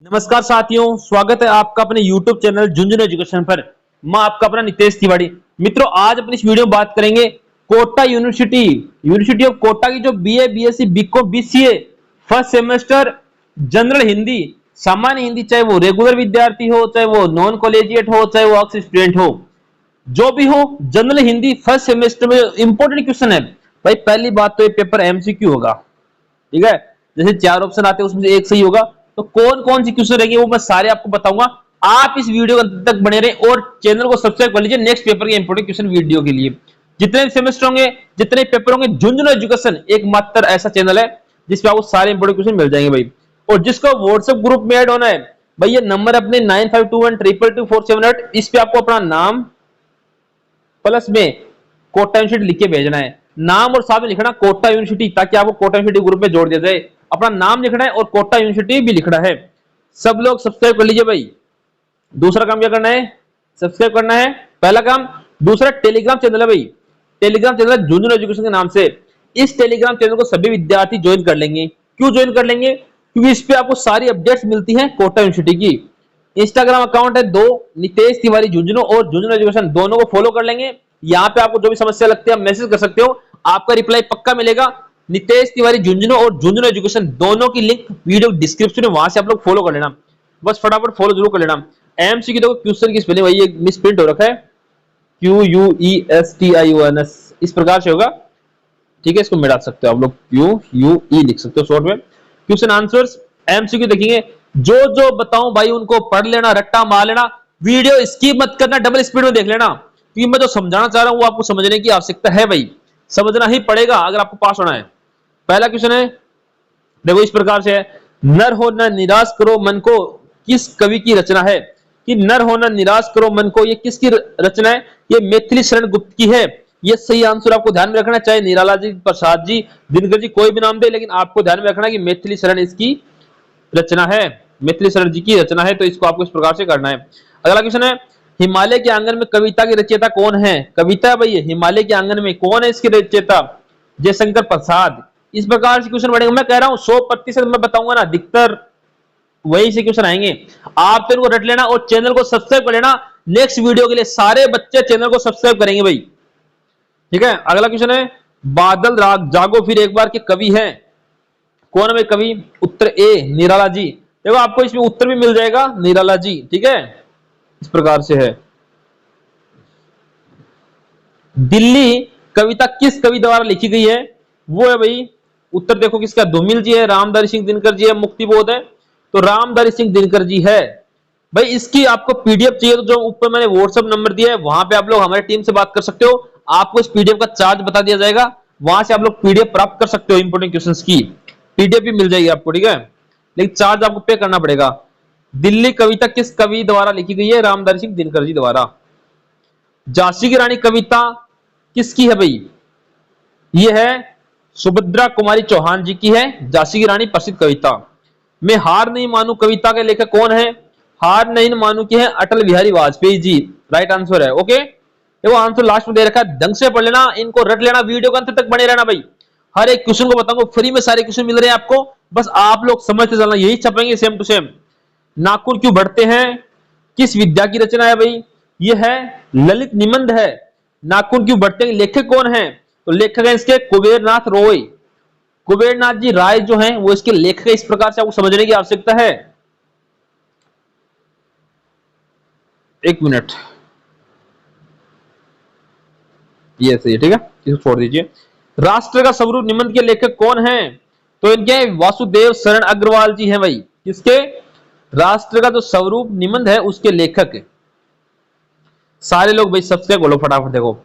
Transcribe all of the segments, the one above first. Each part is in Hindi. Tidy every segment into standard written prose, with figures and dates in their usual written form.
नमस्कार साथियों, स्वागत है आपका अपने YouTube चैनल झुंझुनू एजुकेशन पर। मैं आपका अपना नितेश तिवारी। मित्रों, आज अपनी इस वीडियो में बात करेंगे कोटा यूनिवर्सिटी ऑफ कोटा की जो BA, BSc, BCom, BCA first semester general Hindi, सामान्य हिंदी, चाहे वो रेगुलर विद्यार्थी हो, चाहे वो नॉन कॉलेजिएट हो, चाहे वो ऑक्स स्टूडेंट हो, जो भी हो, जनरल हिंदी फर्स्ट सेमेस्टर में इंपॉर्टेंट क्वेश्चन है भाई। पहली बात तो ये पेपर एमसीक्यू होगा, ठीक है। जैसे 4 ऑप्शन आते हैं उसमें से एक सही होगा। तो कौन कौन सी क्वेश्चन रहेंगे वो मैं सारे आपको बताऊंगा। आप इस वीडियो के अंत तक बने रहें और चैनल को सब्सक्राइब कर लीजिए नेक्स्ट पेपर के इंपॉर्टेंट क्वेश्चन वीडियो के लिए। जितने भी सेमेस्टर होंगे, जितने पेपर होंगे, झुंझुनू एजुकेशन एकमात्र ऐसा चैनल है जिसपे आपको सारे इंपॉर्टेंट क्वेश्चन मिल जाएंगे भाई। और जिसको व्हाट्सएप ग्रुप में ऐड होना है भाई, ये नंबर अपने 9521222478, इस पे आपको अपना नाम प्लस में कोटा यूनिवर्सिटी लिख के भेजना है। नाम और साथ में लिखना कोटा यूनिवर्सिटी, ताकि आपको कोटा यूनिवर्सिटी ग्रुप में जोड़ दिया जाए। अपना नाम लिखना है और कोटा यूनिवर्सिटी भी लिखना है। सब लोग सब्सक्राइब कर लीजिए भाई। दूसरा काम क्या करना है? सब्सक्राइब करना है, पहला काम। दूसरा, टेलीग्राम चैनल है भाई, टेलीग्राम चैनल है झुंझुनू एजुकेशन के नाम से। इस टेलीग्राम चैनल को सभी विद्यार्थी ज्वाइन कर लेंगे। क्यों ज्वाइन कर लेंगे? क्योंकि इस पे आपको सारी अपडेट्स मिलती हैं कोटा यूनिवर्सिटी की। इंस्टाग्राम अकाउंट है 2, नितेश तिवारी झुंझुनू और झुंझुनू एजुकेशन, दोनों को फॉलो कर लेंगे। यहाँ पे आपको जो भी समस्या लगती है आप मैसेज कर सकते हो, आपका रिप्लाई पक्का मिलेगा। नितेश तिवारी झुंझुनू और झुंझुनू एजुकेशन दोनों की लिंक वीडियो डिस्क्रिप्शन में, वहां से आप लोग फॉलो कर लेना। बस फटाफट फॉलो जरूर कर लेना। एमसीक्यू देखो, क्वेश्चन की स्पेलिंग वही मिस प्रिंट हो रखा है, QUESTIONS, इस प्रकार से होगा, ठीक है। इसको मिटा सकते हो आप लोग, QUE लिख सकते हो शॉर्ट में। क्वेश्चन आंसर्स एमसीक्यू देखेंगे, जो जो बताऊं भाई उनको पढ़ लेना, रट्टा मार लेना, वीडियो स्किप मत करना, डबल स्पीड में देख लेना, क्योंकि मैं जो समझाना चाह रहा हूं वो आपको समझने की आवश्यकता है भाई। समझना ही पड़ेगा अगर आपको पास होना है। पहला क्वेश्चन है, देखो इस प्रकार से है, नर हो न निराश करो मन को, किस कवि की रचना है? कि नर हो न निराश करो मन को, ये किसकी रचना है? ये मैथिली शरण गुप्त की है। ये सही आंसर आपको ध्यान में रखना, चाहे निराला जी, प्रसाद जी, दिनकर जी, कोई भी नाम दे, लेकिन आपको ध्यान में रखना कि मैथिली शरण इसकी रचना है, मैथिली शरण जी की रचना है। तो इसको आपको इस प्रकार से करना है। अगला क्वेश्चन है, हिमालय के आंगन में कविता की रचयिता कौन है? कविता भाई हिमालय के आंगन में कौन है इसकी रचयिता? जयशंकर प्रसाद। इस प्रकार से क्वेश्चन बढ़ेंगे। मैं कह रहा हूं 100% मैं बताऊंगा ना, अधिकतर वही से क्वेश्चन आएंगे। आप फिर वो रट लेना और चैनल को सब्सक्राइब कर लेना। नेक्स्ट वीडियो के लिए सारे बच्चे चैनल को सब्सक्राइब करेंगे भाई, ठीक है। अगला क्वेश्चन है, बादल राग जागो फिर एक बार के कवि हैं? कौन है भाई कवि? उत्तर ए, निराला जी। देखो आपको इसमें उत्तर भी मिल जाएगा, निराला जी, ठीक है। इस प्रकार से है। दिल्ली कविता किस कवि द्वारा लिखी गई है? वो है भाई, उत्तर देखो किसका, धूमिल जी है, रामधारी सिंह दिनकर जी है, मुक्तिबोध है, तो रामधारी सिंह दिनकर जी है भाई। इसकी आपको पीडीएफ चाहिए तो जो ऊपर मैंने व्हाट्सएप नंबर दिया है वहां पे आप लोग हमारी टीम से बात कर सकते हो। आपको इस पीडीएफ का चार्ज बता दिया जाएगा, वहां से आप लोग पीडीएफ प्राप्त कर सकते हो। इंपोर्टेंट क्वेश्चंस की पीडीएफ भी मिल जाएगी आपको, ठीक है, लेकिन चार्ज आपको पे करना पड़ेगा। दिल्ली कविता किस कवि द्वारा लिखी गई है? रामधारी सिंह दिनकर जी द्वारा। झांसी की रानी कविता किसकी है भाई? ये है सुभद्रा कुमारी चौहान जी की है, झांसी की रानी प्रसिद्ध कविता। मैं हार नहीं मानू कविता के लेखक कौन है? हार नहीं मानू की है अटल बिहारी वाजपेयी जी, राइट आंसर है। ओके, देखो आंसर लास्ट में दे रखा है, ढंग से पढ़ लेना, इनको रट लेना, वीडियो के अंत तक बने रहना भाई। हर एक क्वेश्चन को बताऊंगा, फ्री में सारे क्वेश्चन मिल रहे हैं आपको, बस आप लोग समझते चलना, यही छपेंगे सेम टू सेम। नाखून क्यों बढ़ते हैं किस विद्या की रचना है भाई? ये है ललित निबंध है। नाखून क्यों बढ़ते हैं लेखक कौन है? तो लेखक है इसके कुबेरनाथ रॉय। कुबेरनाथ जी राय जो हैं वो इसके लेखक है। इस प्रकार से आपको समझने की आवश्यकता है। एक मिनट, ये सही है, ठीक है, इसको छोड़ दीजिए। राष्ट्र का स्वरूप निबंध के लेखक कौन है? तो इनके वासुदेव शरण अग्रवाल जी हैं भाई। किसके? राष्ट्र का जो स्वरूप निबंध है उसके लेखक। सारे लोग भाई सब्सक्राइब करो फटाफट, देखो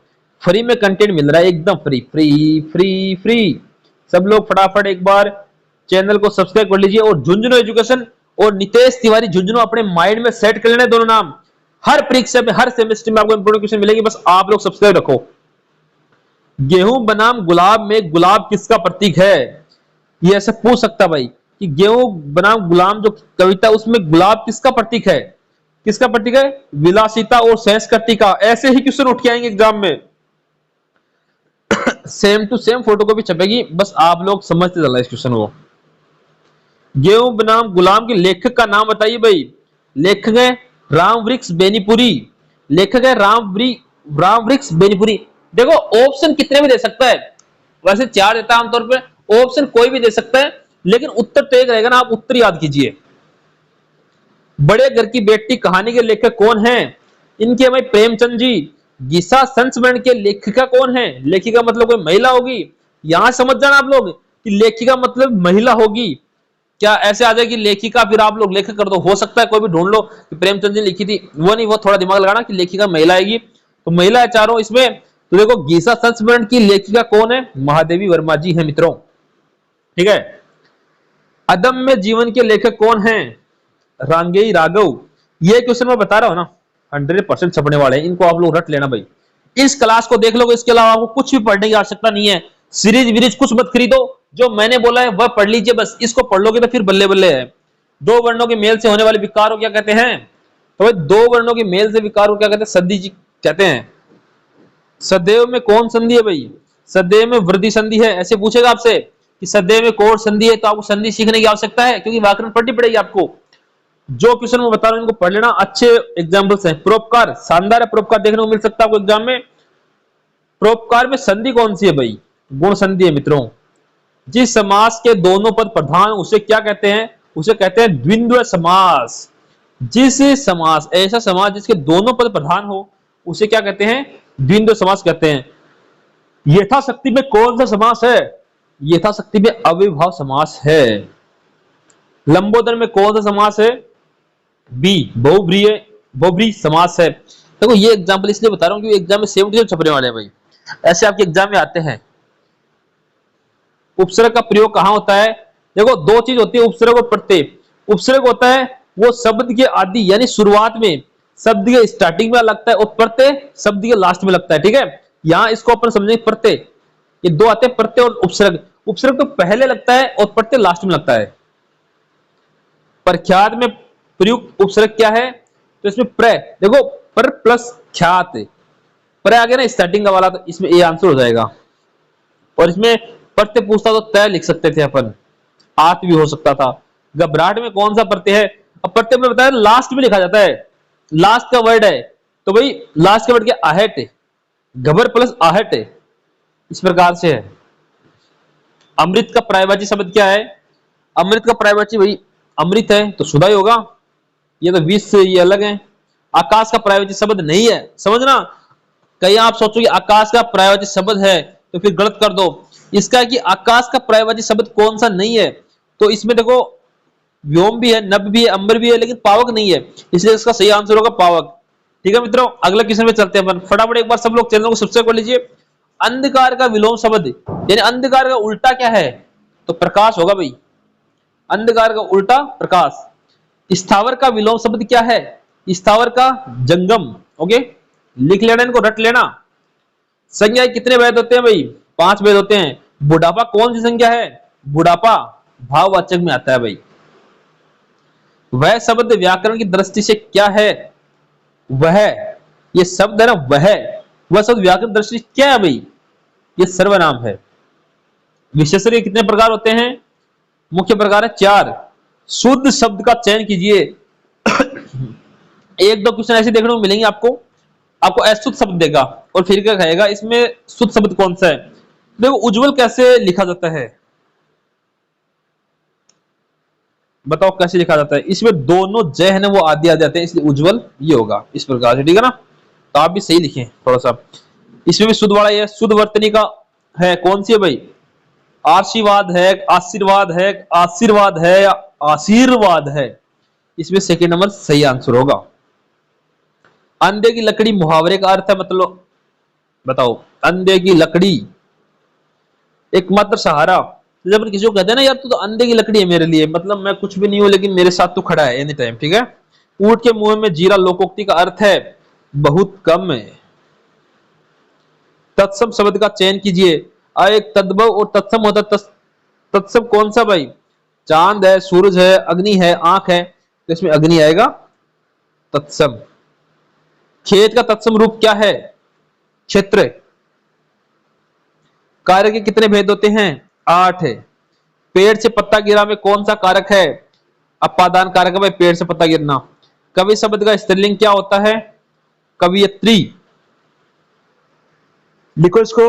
फ्री में कंटेंट मिल रहा है, एकदम फ्री फ्री फ्री फ्री। सब लोग फटाफट एक बार चैनल को सब्सक्राइब कर लीजिए और झुंझुनू एजुकेशन और नितेश तिवारी झुंझुनू अपने माइंड में सेट कर लेना दोनों नाम। हर परीक्षा में, हर सेमेस्टर में आपको इंपोर्टेंट क्वेश्चन मिलेंगे, बस आप लोग सब्सक्राइब रखो। गेहूं बनाम गुलाब में गुलाब किसका प्रतीक है? ये ऐसे पूछ सकता भाई कि गेहूं बनाम गुलाम जो कविता उसमें गुलाब किसका प्रतीक है? किसका प्रतीक है? विलासिता और संस्कृति का। ऐसे ही क्वेश्चन उठ के आएंगे एग्जाम में, same to same photo copy छपेगी, बस आप लोग समझते चलना इस क्वेश्चन को। गेहूं बनाम गुलाम के लेखक का नाम बताइए भाई। लेखक है रामवृक्ष बेनीपुरी। लेखक है रामवृक्ष बेनीपुरी। देखो ऑप्शन कितने भी दे सकता है, वैसे 4 देता है आमतौर पर, ऑप्शन कोई भी दे सकता है, लेकिन उत्तर तो एक रहेगा ना, आप उत्तर याद कीजिए। बड़े घर की बेटी कहानी के लेखक कौन है? इनके भाई प्रेमचंद जी। गीसा संस्मरण के लेखिका कौन है? लेखिका मतलब कोई महिला होगी, यहां समझ जाना आप लोग कि लेखिका मतलब महिला होगी। क्या ऐसे आ जाए कि लेखिका फिर आप लोग लेखक कर दो, हो सकता है कोई भी ढूंढ लो कि प्रेमचंद जी लिखी थी, वो नहीं, वो थोड़ा दिमाग लगाना कि लेखिका महिला आएगी, तो महिला है चारों इसमें। तो देखो गीसा संस्मरण की लेखिका कौन है? महादेवी वर्मा जी है मित्रों, ठीक है। अदम्य जीवन के लेखक कौन है? रांगेई राघव। ये क्वेश्चन मैं बता रहा हूं ना, 100% छपने वाले हैं, इनको आप लोग रट लेना भाई। इस क्लास को देख लोगे, इसके अलावा आपको कुछ भी पढ़ने की आवश्यकता नहीं है। सीरीज वीरीज कुछ मत खरीदो, जो मैंने बोला है वह पढ़ लीजिए बस। इसको पढ़ लोगे तो फिर बल्ले बल्ले है। दो वर्णों के मेल से होने वाले विकार को क्या कहते हैं? तो भाई दो वर्णों के मेल से विकार को क्या कहते हैं? संधि जी कहते हैं। सदैव में कौन संधि है भाई? सदैव में वृद्धि संधि है। ऐसे पूछेगा आपसे कि सदैव में कौन संधि है, तो आपको संधि सीखने की आवश्यकता है, क्योंकि व्याकरण पढ़नी पड़ेगी आपको। जो क्वेश्चन मैं बता रहा हूं इनको पढ़ लेना, अच्छे एग्जाम्पल्स हैं। परोपकार, शानदार है परोपकार, देखने को मिल सकता है आपको एग्जाम में। परोपकार में संधि कौन सी है भाई? गुण संधि है मित्रों। जिस समास के दोनों पद प्रधान उसे क्या कहते हैं? उसे कहते हैं द्विंद्व समास। जिस समास, ऐसा समास जिसके दोनों पद प्रधान हो, उसे क्या कहते हैं? द्विंद्व समास कहते हैं। यथाशक्ति में कौन सा समास है? यथाशक्ति में अविभाव समास है। लंबोदर में कौन सा समास है? बी, बहुब्रीहि समास है। देखो ये एग्जांपल इसलिए बता रहा हूं क्योंकि एग्जाम में 70 छपने वाले हैं भाई, ऐसे आपके एग्जाम में आते हैं। उपसर्ग का प्रयोग कहां होता है? देखो दो चीज होती है, उपसर्ग और प्रत्यय। उपसर्ग होता है वो शब्द के आदि यानी शुरुआत में, शब्द के स्टार्टिंग में लगता है, और प्रत्यय शब्द के लास्ट में लगता है, ठीक है। यहां इसको अपन समझेंगे प्रत्यय। ये दो आते हैं, प्रत्यय और उपसर्ग। उपसर्ग तो पहले लगता है और प्रत्यय लास्ट में लगता है। प्रख्यात में प्रयुक्त उपसर्ग क्या है? तो इसमें प्र, देखो पर प्लस ख्यात, पर आ गया ना स्टार्टिंग का वाला, तो इसमें ए आंसर हो जाएगा। और इसमें प्रत्यय पूछता तो तय लिख सकते थे अपन, आत भी हो सकता था। घबराहट में कौन सा प्रत्यय है? अब प्रत्यय में बताया लास्ट में लिखा जाता है, लास्ट का वर्ड है, तो भाई लास्ट का वर्ड क्या? आहट, घबर प्लस आहट, इस प्रकार से है। अमृत का पर्यायवाची शब्द क्या है? अमृत का पर्यायवाची भाई अमृत है तो सुधा ही होगा, ये तो विष से ये अलग है। आकाश का पर्यायवाची शब्द नहीं है, समझना। कहीं आप सोचोगे आकाश का पर्यायवाची शब्द है तो फिर गलत कर दो। इसका है कि आकाश का पर्यायवाची शब्द कौन सा नहीं है, तो इसमें देखो व्योम भी है, नभ भी है, अंबर भी है, लेकिन पावक नहीं है, इसलिए इसका सही आंसर होगा पावक। ठीक है मित्रों, अगले क्वेश्चन में चलते हैं अपन फटाफट। एक बार सब लोग चैनल को सब्सक्राइब कर लीजिए। अंधकार का विलोम शब्द यानी अंधकार का उल्टा क्या है? तो प्रकाश होगा भाई, अंधकार का उल्टा प्रकाश। स्थावर का विलोम शब्द क्या है? स्थावर का जंगम। ओके, लिख लेना, इनको रट लेना। संज्ञा कितने भेद होते हैं भाई? 5 भेद होते हैं। बुढ़ापा कौन सी संज्ञा है? बुढ़ापा भाववाचक में आता है भाई। वह शब्द व्याकरण की दृष्टि से क्या है? वह, ये शब्द है ना वह शब्द व्याकरण दृष्टि से क्या है भाई? ये सर्वनाम है। विशेषण के कितने प्रकार होते हैं? मुख्य प्रकार है 4। शुद्ध शब्द का चयन कीजिए। एक दो क्वेश्चन ऐसे देखने को मिलेंगे आपको, आपको अशुद्ध शब्द देगा और फिर क्या कहेगा इसमें शुद्ध शब्द कौन सा है। देखो उज्जवल कैसे लिखा जाता है, बताओ कैसे लिखा जाता है? इसमें दोनों जय है ना वो आदि आ जाते हैं, इसलिए उज्जवल ये होगा इस प्रकार से, ठीक है ना। तो आप भी सही लिखें थोड़ा सा। इसमें भी शुद्ध वाला ये शुद्ध वर्तनी का है, कौन सी है भाई? आशीर्वाद है, आशीर्वाद है, आशीर्वाद है या आशीर्वाद है, इसमें सेकंड नंबर सही आंसर होगा। अंधे की लकड़ी मुहावरे का अर्थ है, मतलब बताओ अंधे की लकड़ी एकमात्र सहारा। जब किसी को कहते हैं ना यार तू तो अंधे की लकड़ी है मेरे लिए, मतलब मैं कुछ भी नहीं हूं लेकिन मेरे साथ तू खड़ा है एनी टाइम, ठीक है। ऊंट के मुंह में जीरा लोकोक्ति का अर्थ है बहुत कम है। तत्सम शब्द का चयन कीजिए। एक तद्भव और तत्सम होता है, तत्सम कौन सा भाई? चांद है, सूरज है, अग्नि है, आंख है, तो इसमें अग्नि आएगा तत्सम। खेत का तत्सम रूप क्या है? क्षेत्र। कार्य के कितने भेद होते हैं? 8 है। पेड़ से पत्ता गिरा में कौन सा कारक है? अपादान कारक है भाई, पेड़ से पत्ता गिरना। कवि शब्द का स्त्रीलिंग क्या होता है? कवियत्री। लिखो इसको,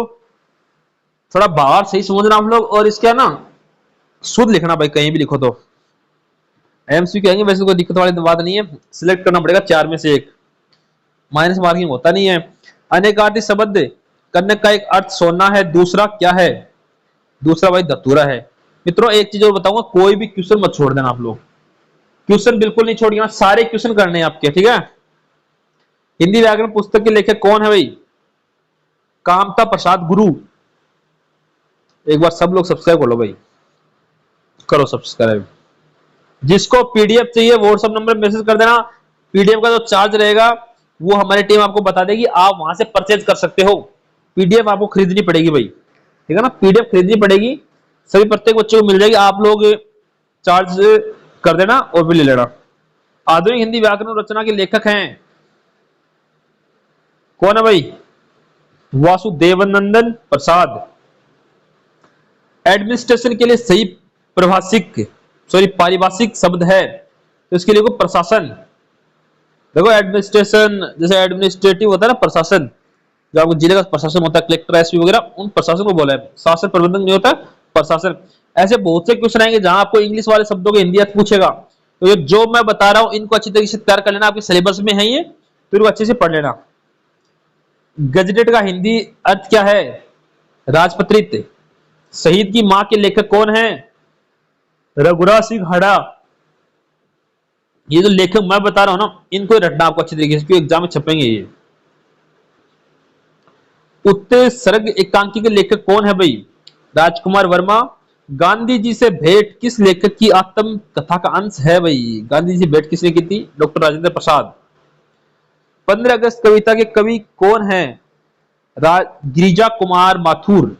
थोड़ा बाहर सही समझना आप लोग, और इसका ना शुद्ध लिखना भाई, कहीं भी लिखो तो। एमसीक्यू कहेंगे, वैसे कोई दिक्कत वाली बात नहीं है, सिलेक्ट करना पड़ेगा 4 में से 1, माइनस मार्किंग होता नहीं है। अनेकार्थी शब्द करने का एक अर्थ सोना है, दूसरा क्या है? दूसरा भाई धतूरा है। मित्रों एक चीज और बताऊंगा, कोई भी क्वेश्चन मत छोड़ देना आप लोग, क्वेश्चन बिल्कुल नहीं छोड़िए, सारे क्वेश्चन करने हैं आपके, ठीक है। हिंदी व्याकरण पुस्तक के लेखक कौन है भाई? कामता प्रसाद गुरु। एक बार सब लोग सब्सक्राइब कर लो भाई, करो सब्सक्राइब। जिसको पीडीएफ चाहिए व्हाट्सएप नंबर मैसेज कर देना, पीडीएफ का जो चार्ज रहेगा वो हमारी टीम आपको बता देगी, आप वहां से परचेज कर सकते हो। पीडीएफ आपको खरीदनी पड़ेगी भाई, ठीक है ना, पीडीएफ खरीदनी पड़ेगी, सभी प्रत्येक बच्चे को मिल जाएगी, आप लोग चार्ज कर देना और भी ले लेना। आधुनिक हिंदी व्याकरण रचना के लेखक हैं कौन है भाई? वासुदेवानंद प्रसाद। एडमिनिस्ट्रेशन के लिए सही पारिभाषिक शब्द है, तो इसके लिए को प्रशासन। देखो एडमिनिस्ट्रेशन जैसे एडमिनिस्ट्रेटिव होता है ना, प्रशासन, जो आपको जिले का प्रशासन होता है, कलेक्टर एसपी वगैरह, उन प्रशासन को बोला है। शासन प्रबंधन नहीं होता, प्रशासन। ऐसे बहुत से क्वेश्चन आएंगे जहां आपको इंग्लिश वाले शब्दों के हिंदी अर्थ पूछेगा, तो ये जो मैं बता रहा हूं इनको अच्छी तरीके से तैयार कर लेना, आपके सिलेबस में है ये, तो इनको अच्छे से पढ़ लेना। गजटेड का हिंदी अर्थ क्या है? राजपत्रित। शहीद की मां के लेखक कौन है? रघुराज सिंह हड़ा। ये जो लेखक मैं बता रहा हूं ना, इनको रटना आपको अच्छी तरीके से, क्योंकि एग्जाम में छपेंगे ये। उत्तर सर्ग एकांकी के लेखक कौन है भाई? राजकुमार वर्मा। गांधी जी से भेंट किस लेखक की आत्म कथा का अंश है भाई? गांधी जी से भेंट किसने की थी? डॉक्टर राजेंद्र प्रसाद। 15 अगस्त कविता के कवि कौन है? गिरिजा कुमार माथुर।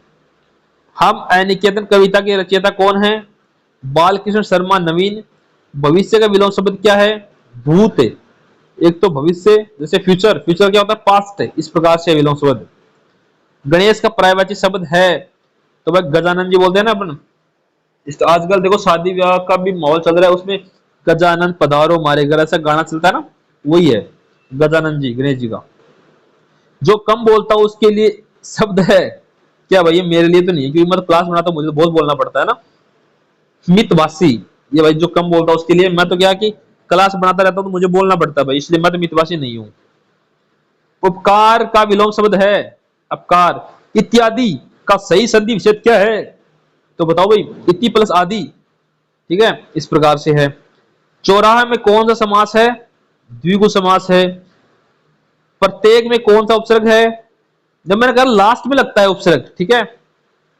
हम अनिकेतन कविता के रचयिता कौन है? बालकृष्ण शर्मा नवीन। भविष्य का विलोम शब्द क्या है? भूत। एक तो भविष्य जैसे फ्यूचर, फ्यूचर क्या होता है? पास्ट, इस प्रकार से विलोम शब्द। गणेश का पर्यायवाची शब्द है, तो भाई गजानन जी बोलते हैं ना अपन। आजकल देखो शादी ब्याह का भी माहौल चल रहा है, उसमें गजानन पधारो हमारे घर, ऐसा गाना चलता है ना, वही है गजानन जी, गणेश जी का। जो कम बोलता हूं उसके लिए शब्द है क्या भाई? ये मेरे लिए तो नहीं है, क्योंकि मैं तो क्लास बनाता हूं, मुझे तो बहुत बोलना पड़ता है ना। मितभाषी, ये भाई जो कम बोलता हूं उसके लिए, मैं तो क्या कि क्लास बनाता रहता हूं तो मुझे बोलना पड़ता है भाई, इसलिए मैं तो मितभाषी नहीं हूं। उपकार का विलोम शब्द है अपकार। इत्यादि का सही संधि विच्छेद क्या है? तो बताओ भाई, इति प्लस आदि, ठीक है, इस प्रकार से है। चौराहा में कौन सा समास है? द्विगु समास है। प्रत्येक में कौन सा उपसर्ग है? जब मैंने कहा लास्ट में लगता है उपसर्ग, ठीक है,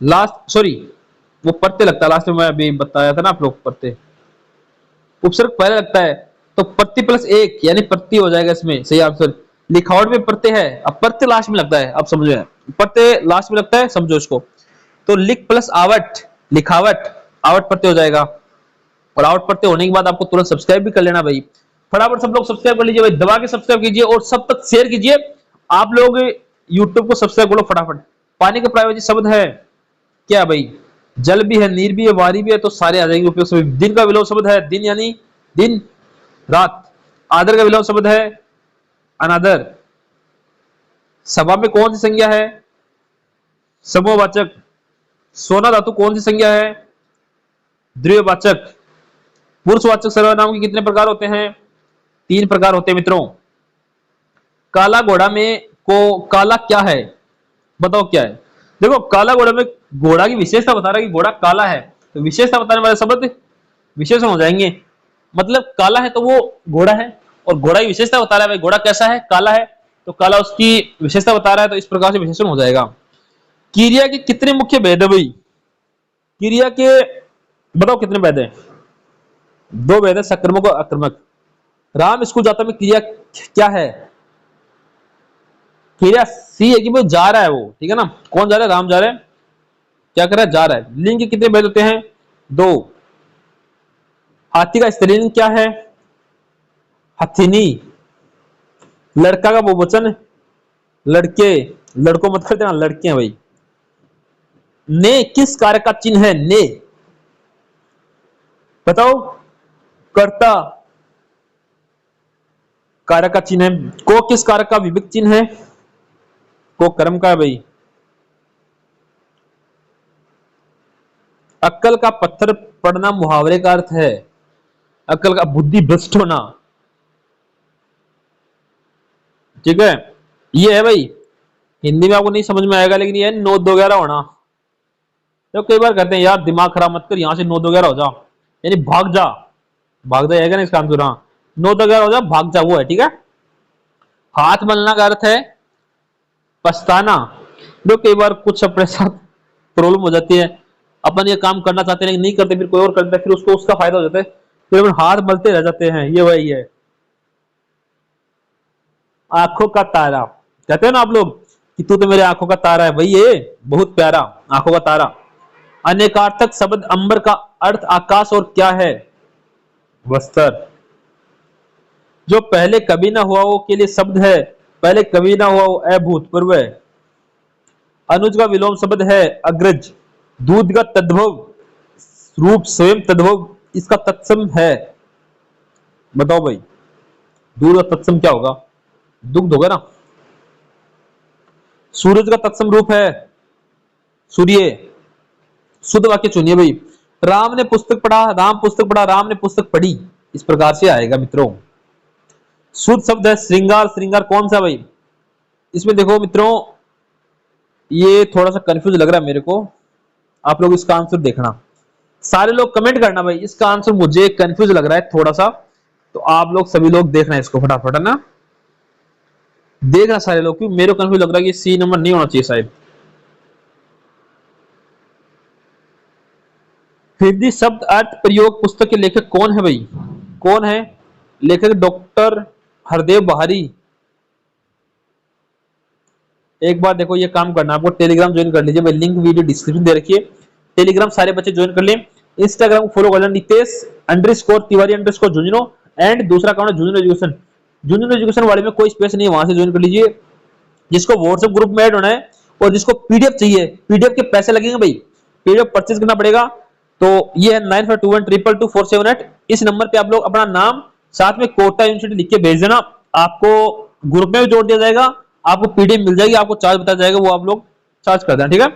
लास्ट, सॉरी वो प्रत्यय लगता है लास्ट में, मैं अभी बताया था ना आप लोग, प्रत्यय, उपसर्ग पहले लगता है, तो प्रति प्लस एक यानी प्रति हो जाएगा इसमें सही आंसर। लिखावट में प्रत्यय है, अब प्रत्यय लास्ट में लगता है, अब समझो, प्रत्यय लास्ट में लगता है, समझो इसको। तो लिख प्लस आवट, लिखावट, आवट प्रत्यय हो जाएगा। और आवट प्रत्यय होने के बाद आपको तुरंत सब्सक्राइब भी कर लेना भाई, फटाफट सब लोग सब्सक्राइब कर लीजिए भाई, दबा के सब्सक्राइब कीजिए और सब तक शेयर कीजिए। आप लोग यूट्यूब को सब्सक्राइब करो फटाफट। पानी का पर्यायवाची शब्द है क्या भाई? जल भी है, नीर भी है, वारी भी है, तो सारे आ जाएंगे उपयोग शब्द। दिन का विलोम शब्द है दिन, यानी दिन रात। आदर का विलोम शब्द है अनादर। सभा में कौन सी संज्ञा है? समूहवाचक। सोना धातु कौन सी संज्ञा है? द्रव्यवाचक। पुरुषवाचक सर्वनाम के कितने प्रकार होते हैं? 3 प्रकार होते हैं मित्रों। काला घोड़ा में को काला क्या है? बताओ क्या है? देखो काला घोड़ा में घोड़ा की विशेषता बता रहा है कि घोड़ा काला है, तो विशेषता बताने वाले शब्द विशेषण हो जाएंगे। मतलब काला है तो वो घोड़ा है, और घोड़ा की विशेषता बता रहा है भाई घोड़ा कैसा है? काला है, तो काला उसकी विशेषता बता रहा है, तो इस प्रकार से विशेषण हो जाएगा। क्रिया के कितने मुख्य भेद है भाई? क्रिया के बताओ कितने भेद है? 2 भेद है, सक्रमक और आक्रमक। राम स्कूल जाता में क्रिया क्या है? क्रिया सी है कि वो जा रहा है, वो ठीक है ना, कौन जा रहा है? राम जा रहा है, क्या कर रहा है? जा रहा है। लिंग के कितने भेद होते हैं? 2। हाथी का स्त्रीलिंग क्या है? हथिनी। लड़का का बहुवचन लड़के, लड़कों मतलब देना लड़के हैं भाई। ने किस कार्य का चिन्ह है? ने बताओ। कर्ता कारक का चिन्ह है। को किस कारक का विभक्त चिन्ह है? को कर्म का है भाई। अक्कल का पत्थर पड़ना मुहावरे का अर्थ है। अक्कल का बुद्धि भ्रष्ट होना। ठीक है, ये है भाई। हिंदी में आपको नहीं समझ में आएगा, लेकिन ये है 9 2 11 होना। तो कई बार कहते हैं यार दिमाग खराब मत कर, यहां से 9 2 11 हो जा, यानी भाग जा। भाग जा आएगा ना इसका आंसर। हाँ, 9 2 11 हो जा, भाग जा, वो है। ठीक है। हाथ मलना का अर्थ है पछताना। जो कई बार कुछ अपने साथ प्रॉब्लम हो जाती है, अपन ये काम करना चाहते हैं लेकिन नहीं करते, फिर कोई और करता है, फिर उसको उसका फायदा हो जाता है, फिर अपन हाथ मलते रह जाते हैं, ये वही है। आंखों का तारा, कहते हैं ना आप लोग कि तू तो मेरे आंखों का तारा है, वही ये बहुत प्यारा आंखों का तारा। अनेकार्थक शब्द अंबर का अर्थ आकाश और क्या है? वस्त्र। जो पहले कभी ना हुआ वो के लिए शब्द है, पहले कभी ना हुआ वो अभूतपूर्व है। अनुज का विलोम शब्द है अग्रज। दूध का तद्भव रूप स्वयं तद्भव इसका तत्सम है। बताओ भाई, दूध का तत्सम क्या होगा? दुग्ध होगा ना। सूरज का तत्सम रूप है सूर्य। शुद्ध वाक्य चुनिए भाई। राम ने पुस्तक पढ़ा, राम पुस्तक पढ़ा, राम ने पुस्तक पढ़ी, इस प्रकार से आएगा मित्रों। शुद्ध शब्द है श्रृंगार। श्रृंगार कौन सा भाई? इसमें देखो मित्रों, ये थोड़ा सा कंफ्यूज लग रहा है मेरे को, आप लोग इसका आंसर देखना। सारे लोग कमेंट करना भाई, इसका आंसर मुझे कंफ्यूज लग रहा है थोड़ा सा, तो आप लोग सभी लोग देखना इसको फटाफट, है ना। देखना सारे लोग, क्योंकि मेरे को कंफ्यूज लग रहा है कि सी नंबर नहीं होना चाहिए शायद। हिंदी शब्द अर्थ प्रयोग पुस्तक के लेखक कौन है भाई? कौन है लेखक? डॉक्टर हरदेव बहारी। एक बार देखो, ये काम करना, आपको टेलीग्राम ज्वाइन कर लीजिए भाई, लिंक वीडियो डिस्क्रिप्शन दे रखिए। टेलीग्राम सारे बच्चे ज्वाइन कर लें। इंस्टाग्राम को फॉलो कर लें, नितेश_तिवारी_ झुंझुनू, एंड दूसरा अकाउंट है झुंझुनू एजुकेशन। झुंझुनू एजुकेशन वाले में कोई स्पेस नहीं है, वहां से ज्वाइन कर लीजिए। जिसको व्हाट्सएप ग्रुप में ऐड होना है और जिसको पीडीएफ चाहिए, पीडीएफ के पैसे लगेंगे भाई, पीडीएफ परचेज करना पड़ेगा। तो ये है 9521222478। इस नंबर पे आप लोग अपना नाम साथ में कोटा यूनिवर्सिटी लिख के भेज देना, आपको ग्रुप में भी जोड़ दिया जाएगा, आपको पीडीएफ मिल जाएगी, आपको चार्ज बताया जाएगा, वो आप लोग चार्ज कर देना। ठीक है,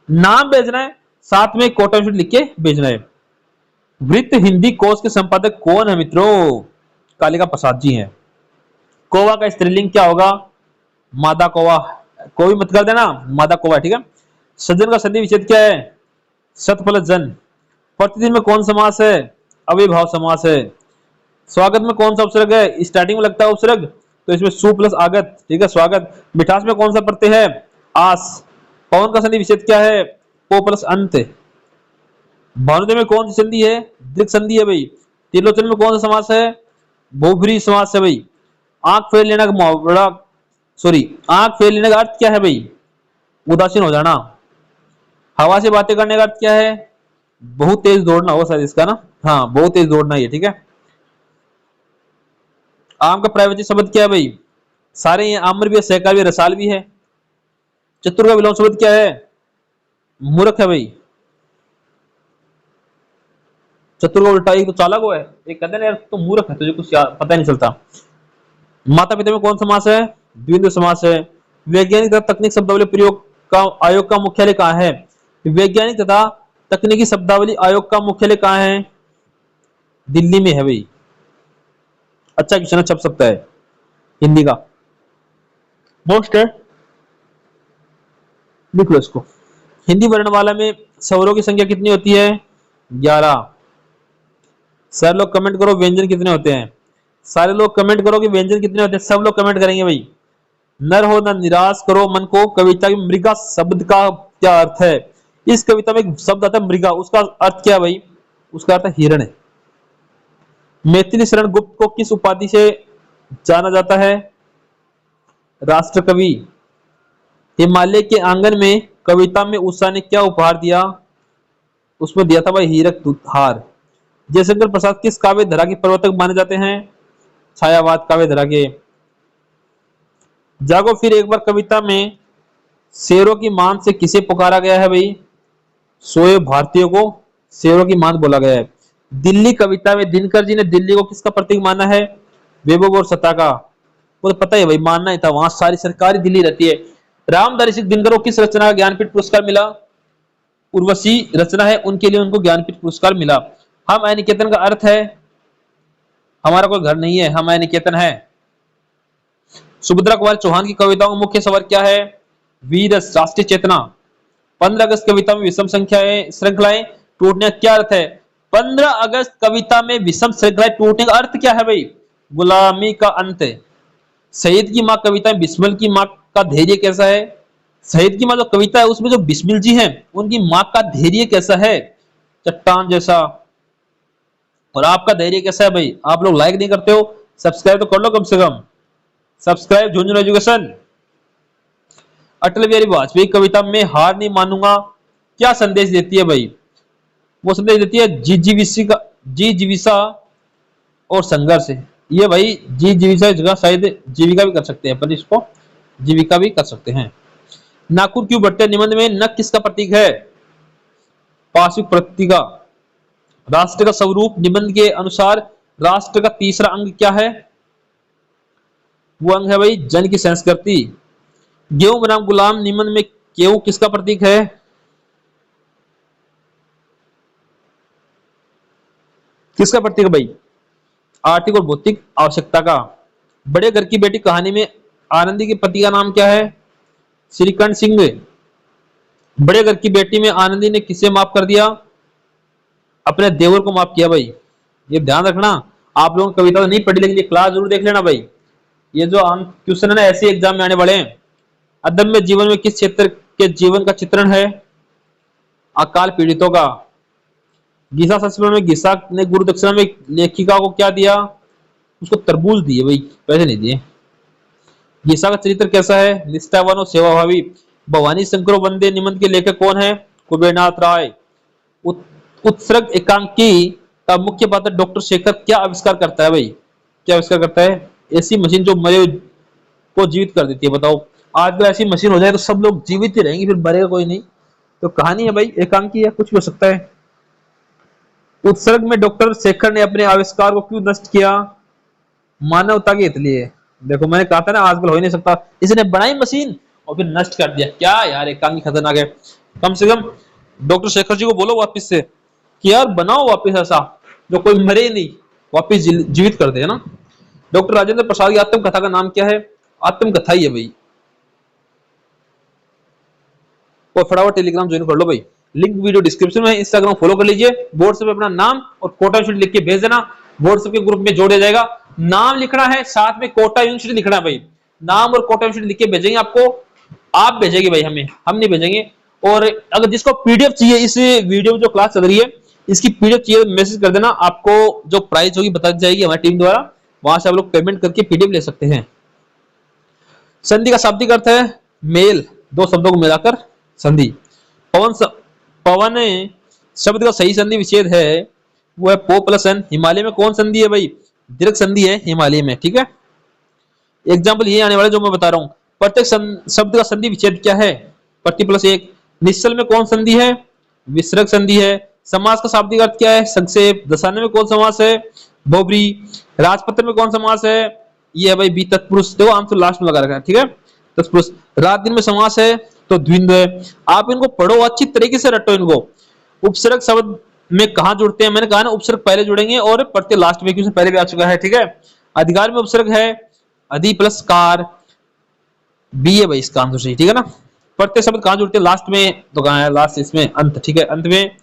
नाम भेजना है, साथ में कोटा यूनिवर्सिटी लिख के भेजना है। वृत्त हिंदी कोश के संपादक कौन है मित्रों? कालिका प्रसाद जी हैं। कोवा का स्त्रीलिंग क्या होगा? मादा कोवा। कोई मत कर देना, मादा कोवा। ठीक है। सज्जन का संधि विच्छेद क्या है? सत प्लस जन। प्रतिदिन में कौन समास है? अविभाव समास है। स्वागत में कौन सा उपसर्ग है? स्टार्टिंग में लगता है उपसर्ग, तो इसमें सु प्लस आगत। ठीक है, स्वागत। मिठास में कौन सा प्रत्यय है? आस। पवन का संधि विच्छेद क्या है? पो प्लस अंत। भानुदय में कौन सी संधि है? दृक संधि है भाई। त्रिलोचन में कौन सा समास है? बहुब्रीहि समास है भाई। आंख फेर लेना का मुहावरा, सॉरी, आंख फेर लेने का अर्थ क्या है भाई? उदासीन हो जाना। हवा से बातें करने का अर्थ क्या है? बहुत तेज दौड़ना हो शायद इसका ना। हाँ, बहुत तेज दौड़ना ही है। ठीक है। आम का प्रायवाची शब्द क्या है भाई? सारे ये आम्र भी है, सहकार भी है, रसाल भी है। चतुर का विलोम शब्द क्या है? मूर्ख है भाई। चतुर का उल्टा, एक तो चालाक है, एक कहते हैं यार तो मूर्ख है, तुझे कुछ पता नहीं चलता। माता पिता में कौन समास है? द्विंद्व समास है। वैज्ञानिक तथा तकनीक शब्दावली प्रयोग का आयोग का मुख्यालय कहाँ है? वैज्ञानिक तथा तकनीकी शब्दावली आयोग का मुख्यालय कहाँ है? दिल्ली में है भाई। अच्छा क्वेश्चन छप सकता है हिंदी का, मोस्ट है, लिख लो इसको। हिंदी वर्णमाला में स्वरों की संख्या कितनी होती है? 11। सर लोग कमेंट करो व्यंजन कितने होते हैं। सारे लोग कमेंट करो कि व्यंजन कितने होते हैं, सब लोग कमेंट करेंगे भाई। नर हो न निराश करो मन को, कविता की मृगा शब्द का क्या अर्थ है? इस कविता में एक शब्द आता है मृगा, उसका अर्थ क्या है भाई? उसका अर्थ है हिरण है। मैथिली शरण गुप्त को किस उपाधि से जाना जाता है? राष्ट्रकवि। हिमालय के आंगन में कविता में उषा ने क्या उपहार दिया? उसमें दिया था भाई हीरक हार। जयशंकर प्रसाद किस काव्य धारा के प्रवर्तक माने जाते हैं? छायावाद काव्य धारा के। जागो फिर एक बार कविता में शेरों की मान से किसे पुकारा गया है भाई? सोए भारतीयों को शेरों की मान बोला गया है। दिल्ली कविता में दिनकर जी ने दिल्ली को किसका प्रतीक माना है? वैभव और सत्ता का। वो तो पता है भाई, मानना ही था, वहां सारी सरकारी दिल्ली रहती है। रामधारी सिंह दिनकर को किस रचना का ज्ञानपीठ पुरस्कार मिला? उर्वशी रचना है, उनके लिए उनको ज्ञानपीठ पुरस्कार मिला। हम आय निकेतन का अर्थ है हमारा कोई घर नहीं है, हम आय निकेतन है। सुभद्रा कुमार चौहान की कविताओं का मुख्य स्वर क्या है? वीर रस, राष्ट्रीय चेतना। 15 अगस्त कविता में विषम संख्याएं श्रृंखलाएं टूटने का क्या अर्थ है? 15 अगस्त कविता में विषम श्रृंखलाएं टूटने का अर्थ क्या है भाई? गुलामी का अंत। शहीद की मां कविता में बिस्मिल की मां का धैर्य कैसा है? शहीद की मां जो कविता है उसमें जो बिस्मिल जी हैं उनकी मां का धैर्य कैसा है? चट्टान जैसा। और आपका धैर्य कैसा है भाई? आप लोग लाइक नहीं करते हो, सब्सक्राइब तो कर लो कम से कम। Subscribe Jhunjhunu education. अटल बिहारी वाजपेयी कविता में हार नहीं मानूंगा क्या संदेश देती है भाई? वो संदेश देती है जी जीविका और संघर्ष। ये भाई जी जीविका की जगह शायद जीविका भी कर सकते हैं, पर इसको जीविका भी कर सकते हैं। नाखून क्यों बढ़ते निबंध में नख किसका प्रतीक है? पार्श्विक प्रतीका। राष्ट्र का स्वरूप निबंध के अनुसार राष्ट्र का तीसरा अंग क्या है? वो अंग है भाई जन की संस्कृति। गेहूं बनाम गुलाम निबंध में गेहूं किसका प्रतीक है? किसका प्रतीक है भाई? आर्थिक और भौतिक आवश्यकता का। बड़े घर की बेटी कहानी में आनंदी के पति का नाम क्या है? श्रीकंठ सिंह। बड़े घर की बेटी में आनंदी ने किसे माफ कर दिया? अपने देवर को माफ किया भाई। ये ध्यान रखना, आप लोगों ने कविता तो नहीं पढ़ी लेकिन ये क्लास जरूर देख लेना भाई। ये जो क्वेश्चन है ना ऐसे एग्जाम में आने वाले हैं। अदम्य जीवन में किस क्षेत्र के जीवन का चित्रण है? अकाल पीड़ितों का। गीसा संस्मरण में गीसा ने गुरु दक्षिणा में लेखिका को क्या दिया? उसको तरबूज दिए भाई, पैसे नहीं दिए। गीसा का चरित्र कैसा है? निष्ठावान और सेवाभावी। भवानी शंकर वंदे निबंध के लेखक कौन है? कुबेरनाथ राय। उत्सर्ग एकांकी का मुख्य पात्र डॉक्टर शेखर क्या आविष्कार करता है भाई? क्या आविष्कार करता है? ऐसी मशीन जो मरे को जीवित कर देती है। बताओ, आज ऐसी मशीन हो जाए तो सब लोग जीवित ही रहेंगे, फिर मरेगा कोई नहीं। तो कहानी है भाई, एकांकी है, कुछ भी हो सकता है। उत्सर्ग में डॉक्टर शेखर ने अपने आविष्कार को क्यों नष्ट किया? मानवता के हित लिए। देखो मैंने कहा था ना आजकल हो ही नहीं सकता, इसने बनाई मशीन और फिर नष्ट कर दिया। क्या यार, एकांकी खतरनाक है। कम से कम डॉक्टर शेखर जी को बोलो वापिस से कि यार बनाओ वापिस ऐसा जो कोई मरे नहीं, वापिस जीवित कर दे, है ना। डॉक्टर राजेंद्र प्रसाद की आत्मकथा का नाम क्या है? आत्मकथा ही है भाई। और फटाफट टेलीग्राम ज्वाइन कर लो भाई, लिंक वीडियो डिस्क्रिप्शन में। इंस्टाग्राम फॉलो कर लीजिए। व्हाट्सएप पे अपना नाम और कोटा यूनिवर्सिटी लिख के भेज देना, व्हाट्सएप के ग्रुप में जोड़ दिया जाएगा। नाम लिखना है, साथ में कोटा यूनिवर्सिटी लिखना है भाई। नाम और कोटा यूनिवर्सिटी लिख के भेजेंगे आपको, आप भेजेंगे भाई, हमें, हम नहीं भेजेंगे। और अगर जिसको पीडीएफ चाहिए, इस वीडियो में जो क्लास चल रही है इसकी पीडीएफ चाहिए, मैसेज कर देना, आपको जो प्राइस होगी बता दी जाएगी हमारी टीम द्वारा। वहां से आप लोग पेमेंट करके पीडीएफ ले सकते हैं। संधि का शाब्दिक अर्थ है मेल, दो शब्दों को मिलाकर संधि। पवन शब्द का सही संधि विच्छेद है वो है पो प्लस एन। हिमालय में कौन संधि है भाई? दीर्घ संधि है हिमालय में, ठीक है। एग्जाम्पल ये आने वाले जो मैं बता रहा हूं। प्रत्येक शब्द का संधि विच्छेद क्या है? प्रति प्लस एक। निश्चल में कौन संधि है? विसर्ग संधि है। समास का शाब्दिक अर्थ क्या है? संक्षेप। दशाने में कौन समास है? बहुब्री। राजपत्र में कौन समास है? ये है भाई बी तत्पुरुष, देखो आंसर लास्ट में लगा रखा है, ठीक है, तत्पुरुष। रात दिन में समास है तो द्विंद है। आप इनको पढ़ो, अच्छी तरीके से रटो इनको। उपसर्ग शब्द में कहां जुड़ते हैं? मैंने कहा ना उपसर्ग पहले जुड़ेंगे और प्रत्यय लास्ट में, क्योंकि पहले भी आ चुका है, ठीक है। अधिकार में उपसर्ग है अधि प्लस कार, बी है भाई इसका आंसर सही, ठीक है ना। प्रत्यय शब्द कहां जुड़ते हैं? लास्ट में, तो कहां है? लास्ट इसमें अंत, ठीक है, अंत में।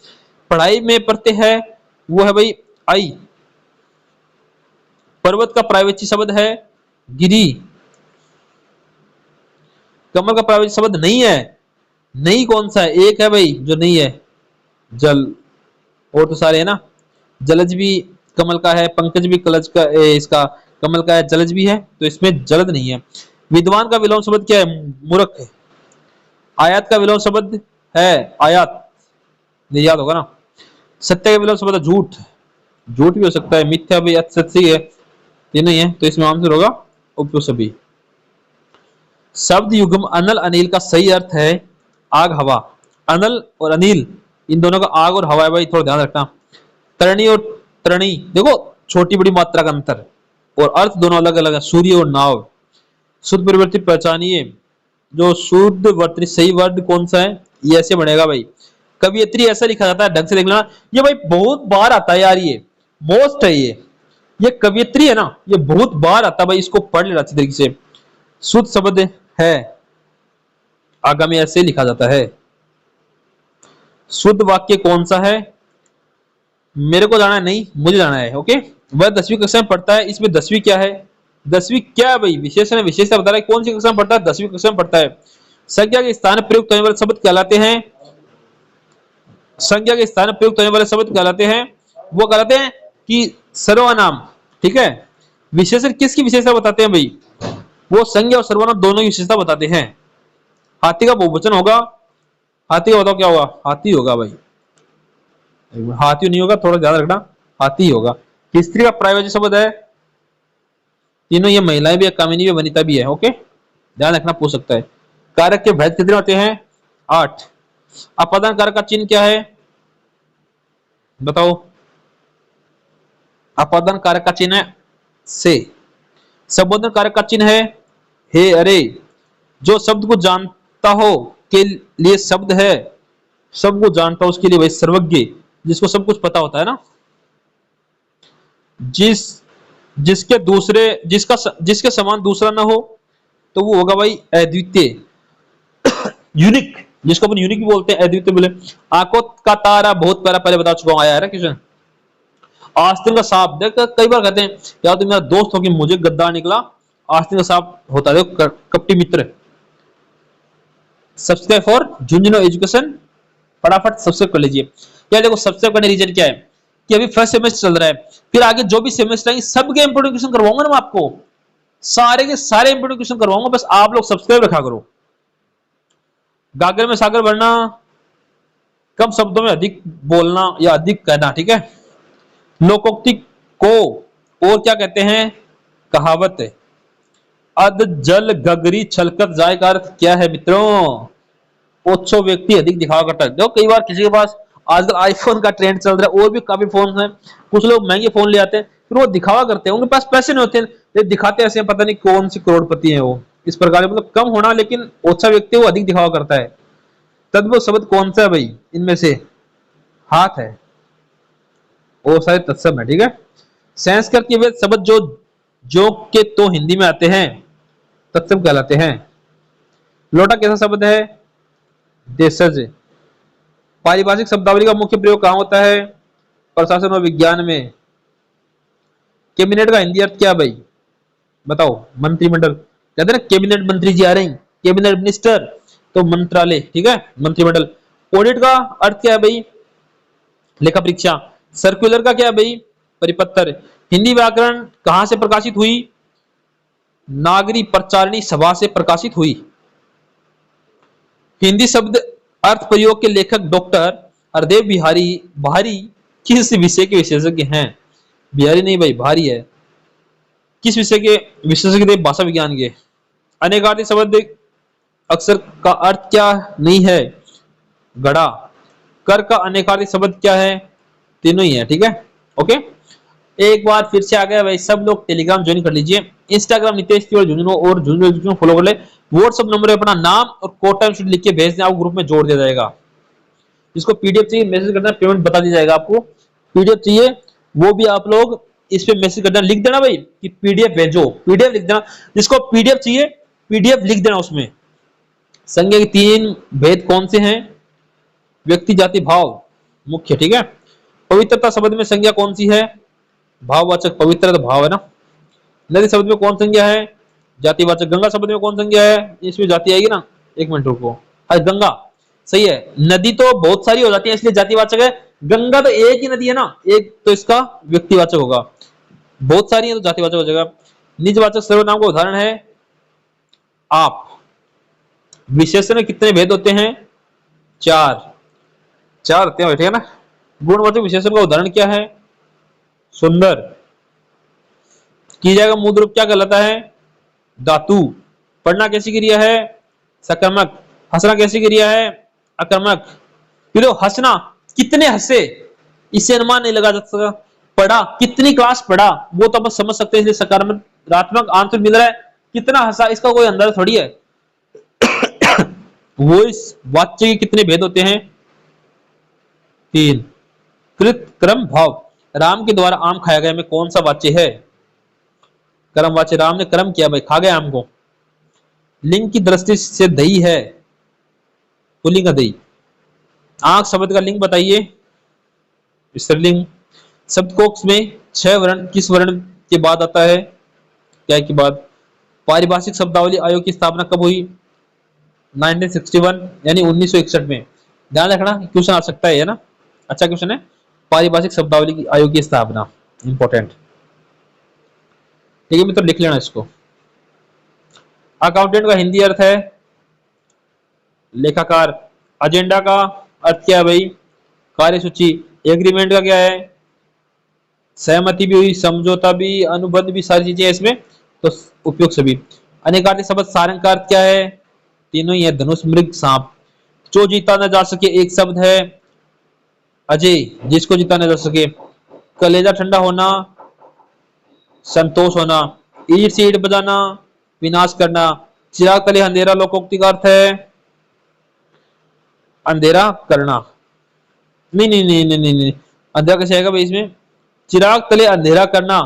पढ़ाई में प्रत्यय है वो है भाई आई। पर्वत का प्रायवाची शब्द है गिरी। कमल का प्रायवाची शब्द नहीं है। नहीं कौन सा है? एक है भाई जो नहीं है, जल। और तो सारे है ना। जलज भी कमल का है, पंकज भी कलज का, इसका कमल का है, जलज भी है, तो इसमें जलद नहीं है। विद्वान का विलोम शब्द क्या है? मूर्ख है। आयात का विलोम शब्द है आयात, याद होगा ना। सत्य का विलोम शब्द है झूठ। झूठ भी हो सकता है। मिथ्या भी सत्य है, ये नहीं है, तो इसमें आंसर होगा उपयुक्त सभी। शब्द युग्म अनल अनिल का सही अर्थ है आग हवा। अनल और अनिल इन दोनों का आग और हवा है भाई, थोड़ा ध्यान रखना। तरणी और त्रणी, देखो छोटी बड़ी मात्रा का अंतर, और अर्थ दोनों अलग अलग है। सूर्य और नाव, शुद्ध परिवर्ती पहचानिए। जो शुद्ध वर्तनी सही वर्ड कौन सा है, ये ऐसे बनेगा भाई। कवियत्री ऐसा लिखा जाता है, ढंग से देख लेना। ये भाई बहुत बार आता है यार, ये मोस्ट है ये कवियत्री है ना, ये बहुत बार आता है भाई, इसको पढ़ लेना अच्छी तरीके से। शुद्ध शब्द है, आगामी ऐसे लिखा जाता है। शुद्ध वाक्य कौन सा है, मेरे को जाना है नहीं, मुझे जाना है। ओके, वह 10वीं कक्षा में पढ़ता है, इसमें 10वीं क्या है, 10वीं क्या है भाई, विशेषण है, विशेषता बता रहा है। कौन सी कक्षा में पढ़ता है, 10वीं कक्षा में पढ़ता है। संज्ञा के स्थान में प्रयुक्त होने वाले शब्द कहलाते हैं, संज्ञा के स्थान में प्रयुक्त होने वाले शब्द कहलाते हैं, वो कहलाते हैं कि सर्वनाम। ठीक है, विशेषण किसकी विशेषता बताते हैं भाई, वो संज्ञा और सर्वनाम दोनों की विशेषता बताते हैं। हाथी का बहुवचन होगा, हाथी का बताओ क्या होगा, हाथी होगा भाई, हाथी नहीं होगा, थोड़ा ज्यादा रखना, हाथी होगा। स्त्री का प्रायवाची शब्द है, तीनों ये महिलाएं भी है, कामिनी भी, वनिता भी है। ओके, ध्यान रखना, पूछ सकता है। कारक के भेद कितने होते हैं, 8। अपादान कारक का चिन्ह क्या है, बताओ। अपादान कारक का चिन्ह है से। संबोधन कारक का चिन्ह है हे, अरे। जो शब्द को जानता हो के लिए शब्द है, सब को जानता हो उसके लिए भाई सर्वज्ञ, जिसको सब कुछ पता होता है ना। जिसके दूसरे जिसके समान दूसरा ना हो, तो वो होगा भाई अद्वितीय, यूनिक, जिसको अपन यूनिक भी बोलते हैं, अद्वितीय बोले। आंखों का तारा बहुत प्यारा, पहले बता चुका हूं, आया है ना क्वेश्चन। आस्तीन का सांप, देख कई बार कहते हैं यार तुम मेरा दोस्त हो कि मुझे गद्दार निकला, आस्तीन का सांप होता है, देखो कपटी मित्र। सब्सक्राइब फॉर झुंझुनू एजुकेशन, फटाफट सब्सक्राइब कर लीजिए। यार देखो सब्सक्राइब करने रीजन क्या है कि अभी फर्स्ट सेमेस्टर चल रहा है, फिर आगे जो भी सेमेस्टर आएंगे सबके इंपोर्टेंट क्वेश्चन करवाऊंगा ना मैं आपको, सारे के सारे इंपोर्टेंट क्वेश्चन करवाऊंगा, बस आप लोग सब्सक्राइब रखा करो। गागर में सागर भरना, कम शब्दों में अधिक बोलना या अधिक कहना, ठीक है। लोकोक्ति को और क्या कहते हैं, कहावत है। अध जल गगरी छलकत जाए का अर्थ क्या है मित्रों, ओछो व्यक्ति अधिक दिखावा करता है। देखो कई बार किसी के पास आजकल आईफोन का ट्रेंड चल रहा है, और भी काफी फोन हैं, कुछ लोग महंगे फोन ले आते हैं, फिर वो दिखावा करते हैं, उनके पास पैसे नहीं होते हैं, दिखाते ऐसे हैं, पता नहीं कौन सी करोड़पति है वो। इस प्रकार मतलब कम होना, लेकिन ओछा व्यक्ति वो अधिक दिखावा करता है। तद्भव शब्द कौन सा है भाई, इनमें से हाथ है, और सारे तत्सम है, ठीक है। संस्कृत के वे शब्द जो के तो हिंदी में आते हैं तत्सम कहलाते हैं। लोटा कैसा शब्द है, देशज। पारिभाषिक शब्दावली का मुख्य प्रयोग कहां होता है, प्रशासन और विज्ञान में। कैबिनेट का हिंदी अर्थ क्या भाई, बताओ। मंत्रिमंडल, कहते हैं ना कैबिनेट मंत्री जी आ रहे हैं, कैबिनेट मिनिस्टर, तो मंत्रालय, ठीक है, मंत्रिमंडल। ऑडिट का अर्थ क्या है भाई, लेखा परीक्षा। सर्कुलर का क्या है भाई, परिपत्र। हिंदी व्याकरण कहां से प्रकाशित हुई, नागरी प्रचारणी सभा से प्रकाशित हुई। हिंदी शब्द अर्थ प्रयोग के लेखक डॉक्टर हरदेव बिहारी भारी किस विषय के विशेषज्ञ हैं, बिहारी नहीं भाई, भारी है। किस विषय के विशेषज्ञ थे, भाषा विज्ञान के। अनेकार्थी शब्द अक्षर का अर्थ क्या नहीं है, गड़ा। कर का अनेकार्थी शब्द क्या है, तीनों ही है, ठीक है। ओके, एक बार फिर से आ गया भाई, सब लोग टेलीग्राम ज्वाइन कर लीजिए, इंस्टाग्राम नितेश तिवारी झुंझुनू और झुंझुनू एजुकेशन फॉलो कर ले। व्हाट्सएप नंबर पे अपना नाम और कोटा इंस्टीट्यूट लिख के भेज दें, आपको ग्रुप में जोड़ दिया जाएगा। जिसको पीडीएफ चाहिए मैसेज करना, पेमेंट बता दिया जाएगा आपको। पीडीएफ चाहिए वो भी आप लोग इस पे मैसेज करना, लिख देना भाई कि पीडीएफ भेजो, पीडीएफ लिख देना। जिसको पीडीएफ चाहिए पीडीएफ लिख देना उसमें। संज्ञा के 3 भेद कौन से हैं, व्यक्ति, जाति, भाव, मुख्य, ठीक है। पवित्रता शब्द में संज्ञा कौन सी है, भाववाचक, पवित्र तो भाव है ना। नदी शब्द में कौन संज्ञा है, जातिवाचक। गंगा शब्द में कौन संज्ञा है, इसमें जाति आएगी ना, एक मिनट रुको। गंगा सही है, नदी तो बहुत सारी हो जाती है इसलिए जातिवाचक है, गंगा तो एक ही नदी है ना, एक तो इसका व्यक्तिवाचक होगा, बहुत सारी है तो जातिवाचक हो जाएगा। निजवाचक सर्वनाम का उदाहरण है आप। विशेषण में कितने भेद होते हैं, 4 होते हैं, ठीक है ना। गुणवाचक विशेषण का उदाहरण क्या है, सुंदर। की जाएगा मूल रूप क्या कहलाता है, धातु। पढ़ना कैसी क्रिया है, सकर्मक। हंसना कैसी क्रिया है, अकर्मक। फिर हंसना, कितने हंसे, इससे अनुमान नहीं लगा जा सकता, पढ़ा, कितनी क्लास पढ़ा वो तो अपन समझ सकते हैं, इसलिए सकारात्मक आंसर मिल रहा है। कितना हंसा इसका कोई अंदाजा थोड़ी है। वो इस वाक्य के कितने भेद होते हैं? 3। कृत क्रम भाव, राम के द्वारा आम खाया गया में कौन सा वाच्य है? कर्म वाच्य, राम ने कर्म किया भाई, खा गया आम को। लिंग की दृष्टि से दही है, पुल्लिंग का दही। आंख शब्द का लिंग बताइए, स्त्रीलिंग। शब्दकोश में 6 वर्ण किस वर्ण के बाद आता है? क्या के बाद? पारिभाषिक शब्दावली आयोग की स्थापना कब हुई? 1961 यानी 1961 में। ध्यान रखना क्वेश्चन आ सकता है ना, अच्छा क्वेश्चन है। पारिभाषिक शब्दावली आयोग की स्थापना इंपॉर्टेंट। ठीक है मित्र, लिख लेना इसको। अकाउंटेंट का हिंदी अर्थ है लेखाकार। एजेंडा का अर्थ क्या है भाई? कार्यसूची। एग्रीमेंट का क्या है? सहमति भी हुई, समझौता भी, अनुबंध भी, सारी चीजें इसमें तो उपयोग सभी। अनेकार्थी शब्द सारंग का अर्थ क्या है? तीनों ही है, धनुष, मृग, सांप। जो जीता न जा सके एक शब्द है अजय, जिसको जीता न जा सके। कलेजा ठंडा होना, संतोष होना। ईट से ईट बजाना, विनाश करना। चिराग तले अंधेरा लोकोक्ति का अर्थ है अंधेरा करना। नहीं नहीं नहीं नहीं नहीं, नहीं। अंधेरा कैसे आएगा भाई इसमें? चिराग तले अंधेरा करना,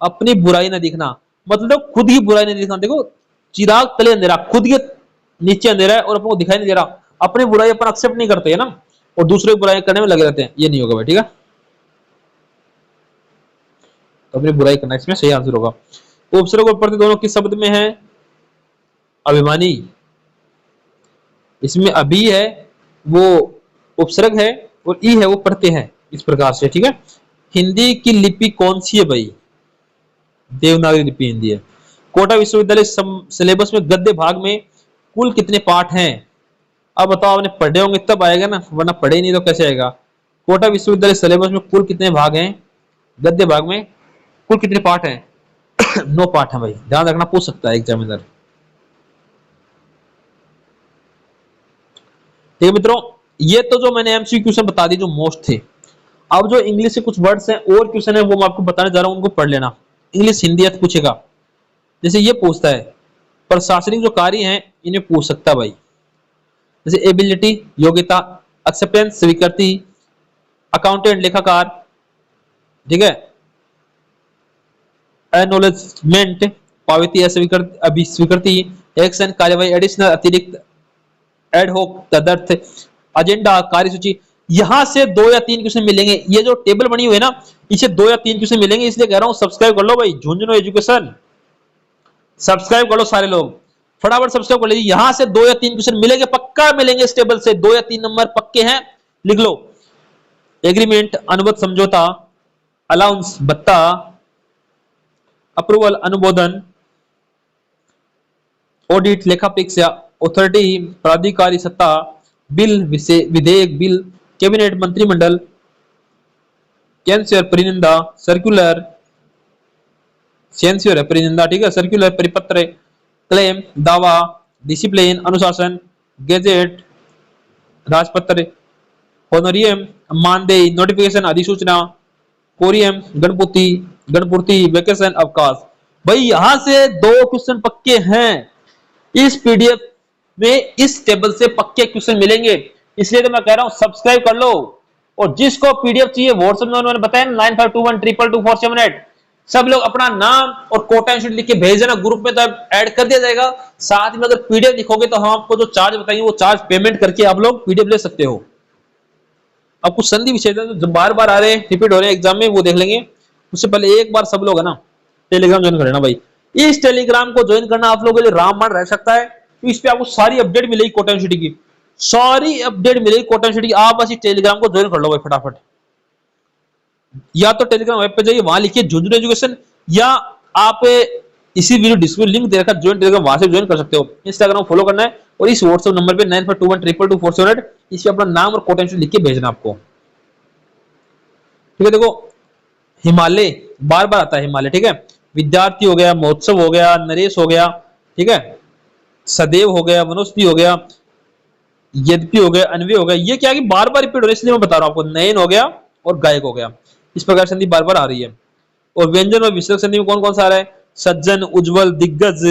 अपनी बुराई न दिखना, मतलब खुद ही बुराई नहीं दिखना। देखो चिराग तले अंधेरा, खुद के नीचे अंधेरा है और अपन को दिखाई नहीं दे रहा, अपनी बुराई अपन एक्सेप्ट नहीं करते है ना, और दूसरे की बुराई करने में लगे रहते हैं, ये नहीं होगा भाई। ठीक है, तो अपनी बुराई करना इसमें सही आंसर होगा। उपसर्ग और प्रत्यय दोनों किस शब्द में है? अभिमानी। इसमें अभी है वो उपसर्ग है और ई है वो प्रत्यय है, इस प्रकार से। ठीक है, हिंदी की लिपि कौन सी है भाई? देवनागरी लिपि हिंदी है। कोटा विश्वविद्यालय सिलेबस में गद्य भाग में कुल कितने पाठ हैं? अब बताओ, आपने पढ़े होंगे तब आएगा ना, वरना पढ़े नहीं तो कैसे आएगा। कोटा विश्वविद्यालय सिलेबस में कुल कितने भाग हैं? गद्य भाग में कुल कितने पाठ हैं? 9 पाठ है भाई, ध्यान रखना, पूछ सकता है एग्जामिनर। ठीक है मित्रों, ये तो जो मैंने एमसीक्यू क्वेश्चन बता दी जो मोस्ट थे। अब जो इंग्लिश के कुछ वर्ड्स हैं और क्वेश्चन है वो मैं आपको बताने जा रहा हूं, उनको पढ़ लेना। इंग्लिश हिंदी अर्थ पूछेगा, जैसे ये पूछता है प्रशासनिक जो कार्य हैं इन्हें पूछ सकता है भाई, जैसे एबिलिटी योग्यता, एक्सेप्टेंस स्वीकृति, अकाउंटेंट लेखाकार, ठीक है, एक्नॉलेजमेंट पावती या स्वीकृति, एक्शन कार्यवाही, एडिशनल अतिरिक्त, एडहोक तदर्थ, एजेंडा कार्यसूची। यहां से 2 या 3 क्वेश्चन मिलेंगे। ये जो टेबल बनी हुई है ना, इसे 2 या 3 क्वेश्चन मिलेंगे, इसलिए कह रहा हूं सब्सक्राइब कर लो भाई, झुंझुनू एजुकेशन। सब्सक्राइब कर लो सारे लोग, फटाफट सब्सक्राइब कर लीजिए। यहां से 2 या 3 क्वेश्चन मिलेंगे, पक्का मिलेंगे इस टेबल से, 2 या 3 नंबर पक्के हैं, लिख लो। एग्रीमेंट अनुबंध समझौता, अलाउंस भत्ता, अप्रूवल अनुमोदन, ऑडिट लेखापरीक्षा, ऑथोरिटी प्राधिकारी सत्ता, बिल विधेयक बिल, कैबिनेट मंत्रिमंडल, कैंसियर परिनिंदा, सर्कुलर सेंसियर है परिनिंदा, ठीक है, सर्कुलर परिपत्र, क्लेम दावा, डिसिप्लिन अनुशासन, गेजेट राजपत्र, होनोरियम मानदेय, नोटिफिकेशन अधिसूचना, कोरियम गणपूर्ति वेकेशन अवकाश। भाई यहां से 2 क्वेश्चन पक्के हैं, इस पीडीएफ में इस टेबल से पक्के क्वेश्चन मिलेंगे, इसलिए तो मैं कह रहा हूं सब्सक्राइब कर लो। और जिसको पीडीएफ चाहिए व्हाट्सएप में उन्होंने बताया 9521222478, सब लोग अपना नाम और कोटा इंस्टीट्यूट लिख के भेज देना ग्रुप में, तो ऐड कर दिया जाएगा। साथ में अगर पीडीएफ लिखोगे तो हम आपको जो चार्ज बताएंगे वो चार्ज पेमेंट करके आप लोग पीडीएफ ले सकते हो। अब कुछ संधि विषय जो बार बार आ रहे हैं, रिपीट हो रहे हैं एग्जाम में, वो देख लेंगे। उससे पहले एक बार सब लोग है ना टेलीग्राम ज्वाइन कर लेना भाई। इस टेलीग्राम को ज्वाइन करना आप लोगों के लिए रामबाण रह सकता है, तो इस पे आपको सारी अपडेट मिलेगी कोटा यूनिवर्सिटी की, सारी अपडेट मिलेगी कोटा यूनिवर्सिटी की। आप बस इस टेलीग्राम को ज्वाइन कर लो भाई फटाफट। या तो टेलीग्राम वेब पे जाइए, वहां लिखिए झुंझुनू एजुकेशन, या आप इसी वीडियो डिस्क्रिप्शन लिंक दे रखा है, ज्वाइन टेलीग्राम, वहां से ज्वाइन कर सकते हो। इंस्टाग्राम फॉलो करना है और इस व्हाट्सएप नंबर पे 9521222478 इस पे अपना नाम और कोटा यूनिवर्सिटी लिख के भेजना आपको। ठीक है, देखो हिमालय बार बार आता है, हिमालय, ठीक है, विद्यार्थी हो गया, महोत्सव हो गया, नरेश हो गया, ठीक है, सदैव हो गया, वनस्पति हो गया, यद्यपि हो गया, अन्वय हो गया। ये क्या है कि बार बार रिपीट हो रहा है, इसलिए मैं बता रहा हूं आपको। नयन हो गया और गायक हो गया। इस प्रकार संधि बार बार आ रही है। और व्यंजन और विसर्ग संधि में कौन कौन सा आ रहा है? सज्जन, उज्जवल, दिग्गज,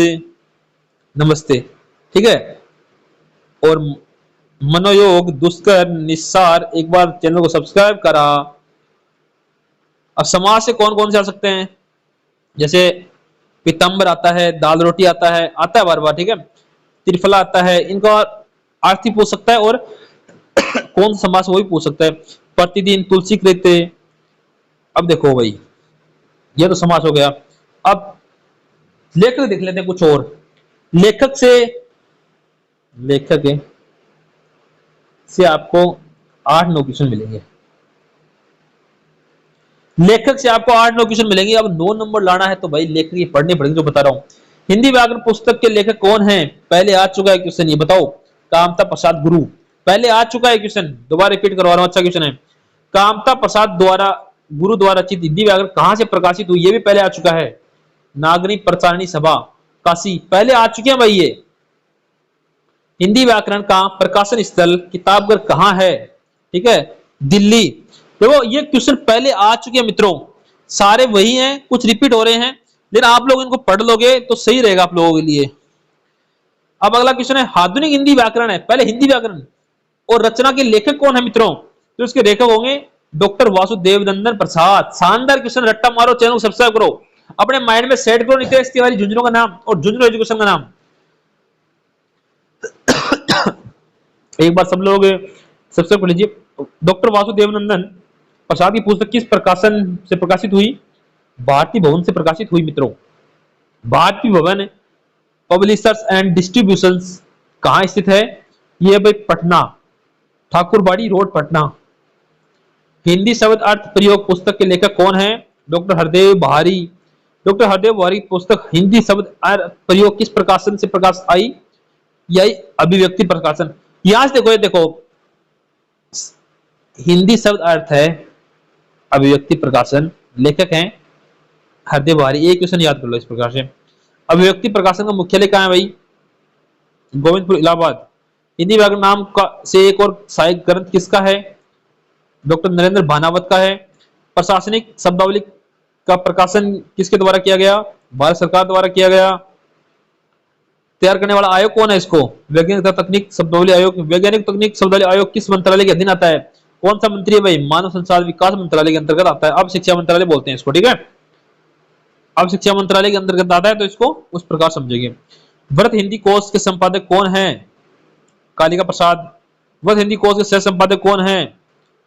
नमस्ते, ठीक है। और मनोयोग, दुष्कर, निस्सार। एक बार चैनल को सब्सक्राइब करा। अब समाज से कौन कौन से आ सकते हैं? जैसे पीताम्बर आता है, दाल रोटी आता है बार बार, ठीक है। त्रिफला आता है, इनका अर्थ ही पूछ सकता है और कौन सा समास वो भी पूछ सकता है। प्रतिदिन, तुलसी कृत्य। अब देखो भाई, ये तो समास हो गया। अब लेखक देख लेते हैं कुछ और। लेखक से लेखक है से आपको 8-9 क्वेश्चन मिलेंगे। लेखक से आपको 8-9 क्वेश्चन मिलेंगे। अब 9 नंबर लाना है तो भाई लेखक ये पढ़ने पड़ेंगे, जो बता रहा हूं। हिंदी व्याकरण पुस्तक के लेखक कौन है? पहले आ चुका है क्वेश्चन, ये बताओ। कामता प्रसाद गुरु, पहले आ चुका है क्वेश्चन, दोबारा रिपीट करवा रहा हूं, अच्छा क्वेश्चन है। कामता प्रसाद द्वारा गुरु द्वारा रचित हिंदी व्याकरण कहां से प्रकाशित हुई? ये भी पहले आ चुका है। नागरी प्रचारणी सभा, काशी, पहले आ चुके हैं भाई ये। हिंदी व्याकरण का प्रकाशन स्थल किताबघर कहां है? ठीक है, दिल्ली। देखो ये क्वेश्चन पहले आ चुके हैं मित्रों, सारे वही हैं, कुछ रिपीट हो रहे हैं, लेकिन आप लोग इनको पढ़ लोगे तो सही रहेगा आप लोगों के लिए। अब अगला क्वेश्चन है, आधुनिक हिंदी व्याकरण है, पहले हिंदी व्याकरण और रचना के लेखक कौन है मित्रों? तो इसके लेखक होंगे डॉक्टर वासुदेव नंदन प्रसाद। शानदार क्वेश्चन, रट्टा मारो, चैनल को सब्सक्राइब करो, अपने माइंड में सेट करो नितेश तिवारी झुंझुनू का नाम और झुंझुनू एजुकेशन का नाम। एक बार सब लोग सब्सक्राइब कर लीजिए। डॉक्टर वासुदेव नंदन प्रसाद की पुस्तक किस प्रकाशन से प्रकाशित हुई? भारतीय भवन से प्रकाशित हुई मित्रों। भारतीय भवन पब्लिशर्स एंड डिस्ट्रीब्यूशंस कहां स्थित है? यह भाई पटना, ठाकुरबाड़ी रोड, पटना। हिंदी शब्द अर्थ प्रयोग पुस्तक के लेखक कौन है? डॉक्टर हरदेव बहारी। डॉक्टर हरदेव बहारी पुस्तक हिंदी शब्द अर्थ प्रयोग किस प्रकाशन से प्रकाश आई? यही अभिव्यक्ति प्रकाशन। यहां से देखो, ये देखो, हिंदी शब्द अर्थ है अभिव्यक्ति प्रकाशन, लेखक हैं हरदेव बहारी। एक क्वेश्चन याद कर लो इस प्रकार से। अभिव्यक्ति प्रकाशन का मुख्यालय कहां है भाई? गोविंदपुर, इलाहाबाद। हिंदी व्याकरण नाम का से एक और सहायक ग्रंथ किसका है? डॉक्टर नरेंद्र भानावत का है। प्रशासनिक शब्दावली का प्रकाशन किसके द्वारा किया गया? भारत सरकार द्वारा किया गया। तैयार करने वाला आयोग कौन है इसको? वैज्ञानिक तकनीक शब्दावली आयोग। वैज्ञानिक तकनीक शब्दावली आयोग किस मंत्रालय के अधीन आता है? कौन सा मंत्री है भाई? मानव संसाधन विकास मंत्रालय के अंतर्गत आता है। अब शिक्षा मंत्रालय बोलते हैं इसको, ठीक है। अब शिक्षा मंत्रालय के अंतर्गत आता है तो इसको उस प्रकार समझेंगे। व्रत हिंदी कोश के संपादक कौन है? कालिका प्रसाद। व्रत हिंदी कोश के सह संपादक कौन है?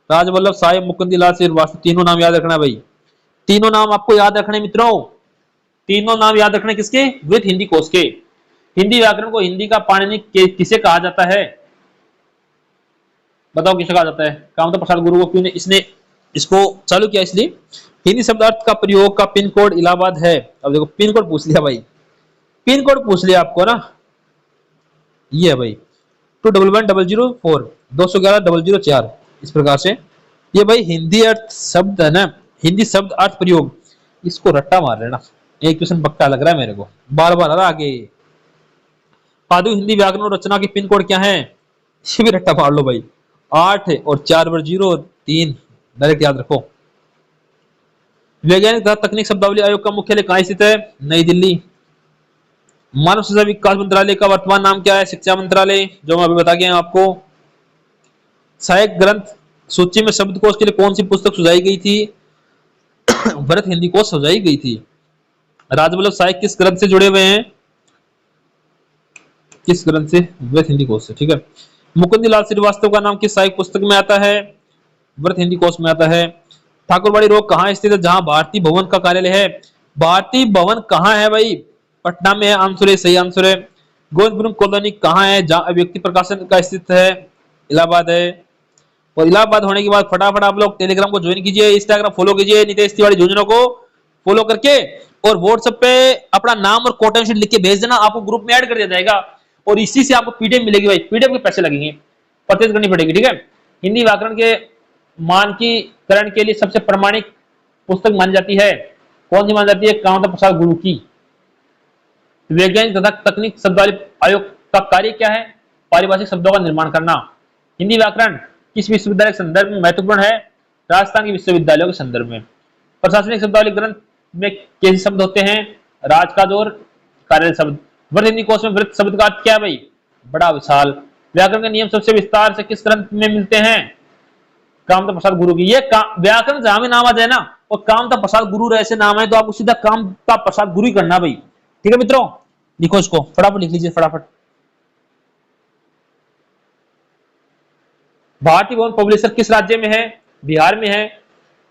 राजवल्लभ साहेब, मुकुंदलाल श्रीवास्तव। तीनों नाम याद रखना भाई, तीनों नाम आपको याद रखने मित्रों, तीनों नाम याद रखने किसके? व्रत हिंदी कोश के। हिंदी व्याकरण को हिंदी का पाणिनि किसे कहा जाता है? बताओ किसे कहा जाता है? कामता प्रसाद गुरु को क्यों इसने इसको चालू किया? इसलिए हिंदी शब्द अर्थ का प्रयोग का पिन कोड इलाहाबाद है। अब देखो पिन कोड पूछ लिया भाई, पिन कोड पूछ लिया आपको ना, ये है भाई 211-004 211-004। इस प्रकार से ये भाई हिंदी अर्थ शब्द है ना, हिंदी शब्द अर्थ प्रयोग, इसको रट्टा मार लेना। एक क्वेश्चन पक्का लग रहा है मेरे को, बार बार आ रहा आगे। आधुनिक हिंदी व्याकरण और रचना की पिन कोड क्या है? ये भी रट्टा मार लो भाई, 8 और 4-0-3 डायरेक्ट याद रखो। वैज्ञानिक तथा तकनीक शब्दावली आयोग का मुख्यालय कहां स्थित है? नई दिल्ली। मानव संसाधन विकास मंत्रालय का वर्तमान नाम क्या है? शिक्षा मंत्रालय, जो मैं अभी बता गया आपको। सहायक ग्रंथ सूची में शब्दकोश के लिए कौन सी पुस्तक सुझाई गई थी? भरत हिंदी कोश सुझाई गई थी। राजवल्लभ साहिब किस ग्रंथ से जुड़े हुए हैं? किस ग्रंथ से? व्रत हिंदी कोश से, ठीक है। मुकुंदलाल श्रीवास्तव का नाम किस साहित्य पुस्तक में आता है? व्रत हिंदी कोश में आता है। ठाकुरबाड़ी रोड कहां स्थित है? जहां भारतीय भवन का कार्यालय है। भारतीय भवन कहां है भाई? पटना में है। आंसर है, सही आंसर है। गोविंदपुरम कॉलोनी कहां है? जहां अभिव्यक्ति प्रकाशन का स्थित है, इलाहाबाद है। और इलाहाबाद होने के बाद फटाफट आप लोग टेलीग्राम को ज्वाइन कीजिए, इंस्टाग्राम फॉलो कीजिए, नितेश तिवारी झुंझुनू को फॉलो करके, और व्हाट्सएप पे अपना नाम और कोटा शीट लिख के भेज देना, आपको ग्रुप में ऐड कर दिया जाएगा और इसी से आपको पीडीएफ मिलेगी भाई। पीडीएफ के पैसे लगेंगे, परचेज करनी पड़ेगी, ठीक है। हिंदी व्याकरण के मानकीकरण के लिए सबसे प्रमाणिक पुस्तक मानी जाती है, कौन सी मानी जाती है? कामता प्रसाद गुरु की। वैज्ञानिक तथा तकनीक शब्दावली आयोग का कार्य क्या है? पारिभाषिक शब्दों का निर्माण करना। हिंदी व्याकरण किस विश्वविद्यालय के संदर्भ में महत्वपूर्ण है? राजस्थान के विश्वविद्यालयों के संदर्भ में। प्रशासनिक शब्दावली ग्रंथ में कैसे शब्द होते हैं? राजकाज और कार्यालय शब्द। वृत्त हिंदी कोश में वृत्त शब्द का अर्थ क्या है भाई? बड़ा विशाल। व्याकरण के नियम सबसे विस्तार से किस ग्रंथ में मिलते हैं? कामता प्रसाद गुरु की। ये व्याकरण जहां में नाम आ जाए ना और कामता प्रसाद गुरु ऐसे नाम है तो आपको सीधा कामता प्रसाद गुरु ही करना भाई। ठीक है मित्रों, लिखो इसको, फटाफट लिख लीजिए फटाफट। भारतीय भवन पब्लिशर किस राज्य में है? बिहार में है।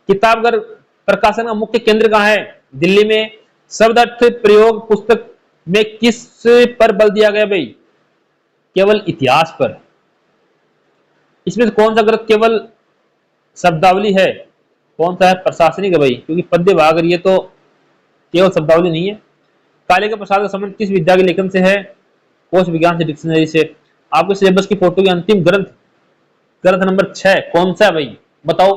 किताबघर प्रकाशन का मुख्य केंद्र कहां है? दिल्ली में। शब्द अर्थ प्रयोग पुस्तक में किस पर बल दिया गया भाई? केवल इतिहास पर। इसमें से कौन सा ग्रंथ केवल शब्दावली है? कौन सा है? प्रशासनिक है भाई, क्योंकि पद्य भाग ये तो केवल शब्दावली नहीं है। कालिका प्रसाद का संबंध किस विद्या के लेखन से है? कोश विज्ञान से, डिक्शनरी से। आपके सिलेबस की फोटो की अंतिम ग्रंथ ग्रंथ नंबर 6 कौन सा है भाई? बताओ।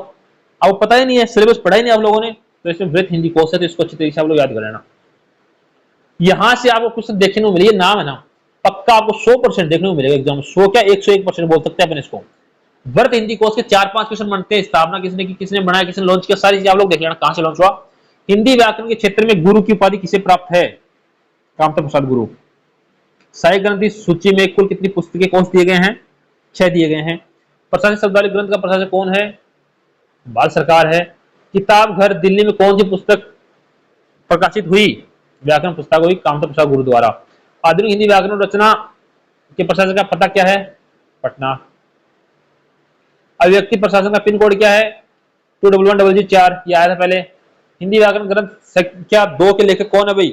आपको पता ही नहीं है, सिलेबस पढ़ा ही नहीं आप लोगों ने, तो इसमें वृत्त हिंदी कोश है, तो इसको अच्छी तरीके से आप लोग याद कर लेना। यहां से आपको क्वेश्चन देखने को मिले, नाम है ना पक्का आपको 100% देखने को मिलेगा एग्जाम में। 100 क्या 101% बोल सकते हैं अपन इसको। वृत्त हिंदी कोश के 4-5 क्वेश्चन बनते हैं। स्थापना किसने की, किसने बनाया, किसने लॉन्च किया, सारी चीजें आप लोग देख लेना कहां से लॉन्च हुआ। हिंदी व्याकरण के क्षेत्र में गुरु की उपाधि किसे प्राप्त है? कामता प्रसाद गुरु। साहित्य ग्रंथ की सूची में कुल कितनी पुस्तकें कोश दिए गए हैं? 6 दिए गए हैं। प्रशासनिक शब्दावली ग्रंथ का प्रशासक कौन है? भारत सरकार है। किताब घर दिल्ली में कौन सी पुस्तक प्रकाशित हुई? व्याकरण पुस्तक हुई कामता प्रसाद गुरु द्वारा। आधुनिक हिंदी व्याकरण रचना के प्रशासक का पता क्या है? पटना। अभिव्यक्ति प्रशासन का पिन कोड क्या है? 21100-4। ये आया था पहले। हिंदी व्याकरण ग्रंथ संख्या 2 के लेखक कौन है भाई?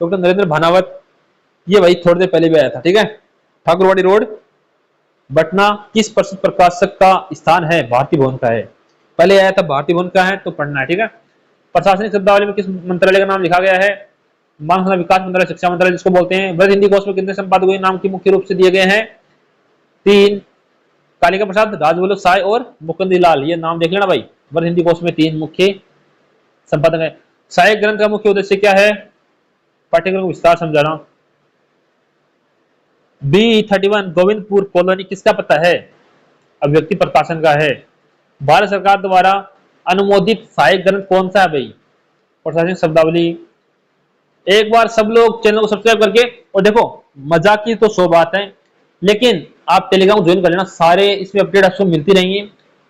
डॉक्टर नरेंद्र भानावत। ये भाई थोड़ी देर पहले भी आया था। ठीक है। ठाकुरवाड़ी रोड, पटना। किस प्रसिद्ध प्रकाशक का स्थान है? भारतीय भवन का है। पहले आया था भारतीय भवन का है तो पढ़ना है। ठीक है। प्रशासनिक शब्दावली में किस मंत्रालय का नाम लिखा गया है? मानव संसाधन विकास मंत्रालय, शिक्षा मंत्रालय जिसको बोलते हैं। वृत्त हिंदी कोश में कितने संपादक हुए नाम की मुख्य रूप से दिए गए हैं? 3। कालिका प्रसाद, राजवल्लभ साय और मुकुंद लाल। ये नाम देख लेना भाई। वृत्त हिंदी कोश में 3 मुख्य संपादक है। साहित्य ग्रंथ का मुख्य उद्देश्य क्या है? पाठ्यक्रम को विस्तार समझाना। B31 गोविंदपुर कॉलोनी किसका पता है? अभिव्यक्ति प्रकाशन का है। भारत सरकार द्वारा अनुमोदित साहित्य ग्रंथ कौन सा है भाई? प्रशासनिक शब्दावली। एक बार सब लोग चैनल को सब्सक्राइब करके, और देखो मजाक की तो 100 बात है, लेकिन आप टेलीग्राम ज्वाइन कर लेना, सारे इसमें अपडेट आपको मिलती रहेंगी।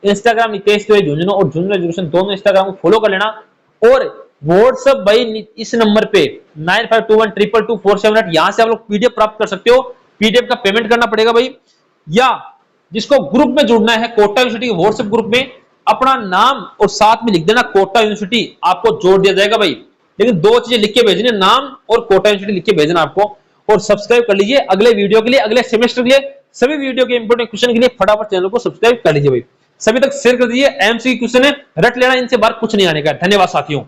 इंस्टाग्राम नितेश तिवारी झुंझुनू और झुंझुनू एजुकेशन दोनों इंस्टाग्राम को फॉलो कर लेना। और व्हाट्सएप भाई इस नंबर पे 9521222478 यहां से आप लोग पीडीएफ प्राप्त कर सकते हो। पीडीएफ का पेमेंट करना पड़ेगा भाई, या जिसको ग्रुप में जुड़ना है कोटा यूनिवर्सिटी के व्हाट्सएप ग्रुप में, अपना नाम और साथ में लिख देना कोटा यूनिवर्सिटी, आपको जोड़ दिया जाएगा भाई। लेकिन 2 चीजें लिख के भेजनी, नाम और कोटा यूनिवर्सिटी लिख के भेजना आपको। और सब्सक्राइब कर लीजिए अगले वीडियो के लिए, अगले सेमेस्टर के लिए, सभी वीडियो के इंपोर्टेंट क्वेश्चन के लिए फटाफट चैनल को सब्सक्राइब कर लीजिए भाई। सभी तक शेयर कर दीजिए। एमसीक्यू क्वेश्चन है, रट लेना, इनसे बाहर कुछ नहीं आने का। धन्यवाद साथियों।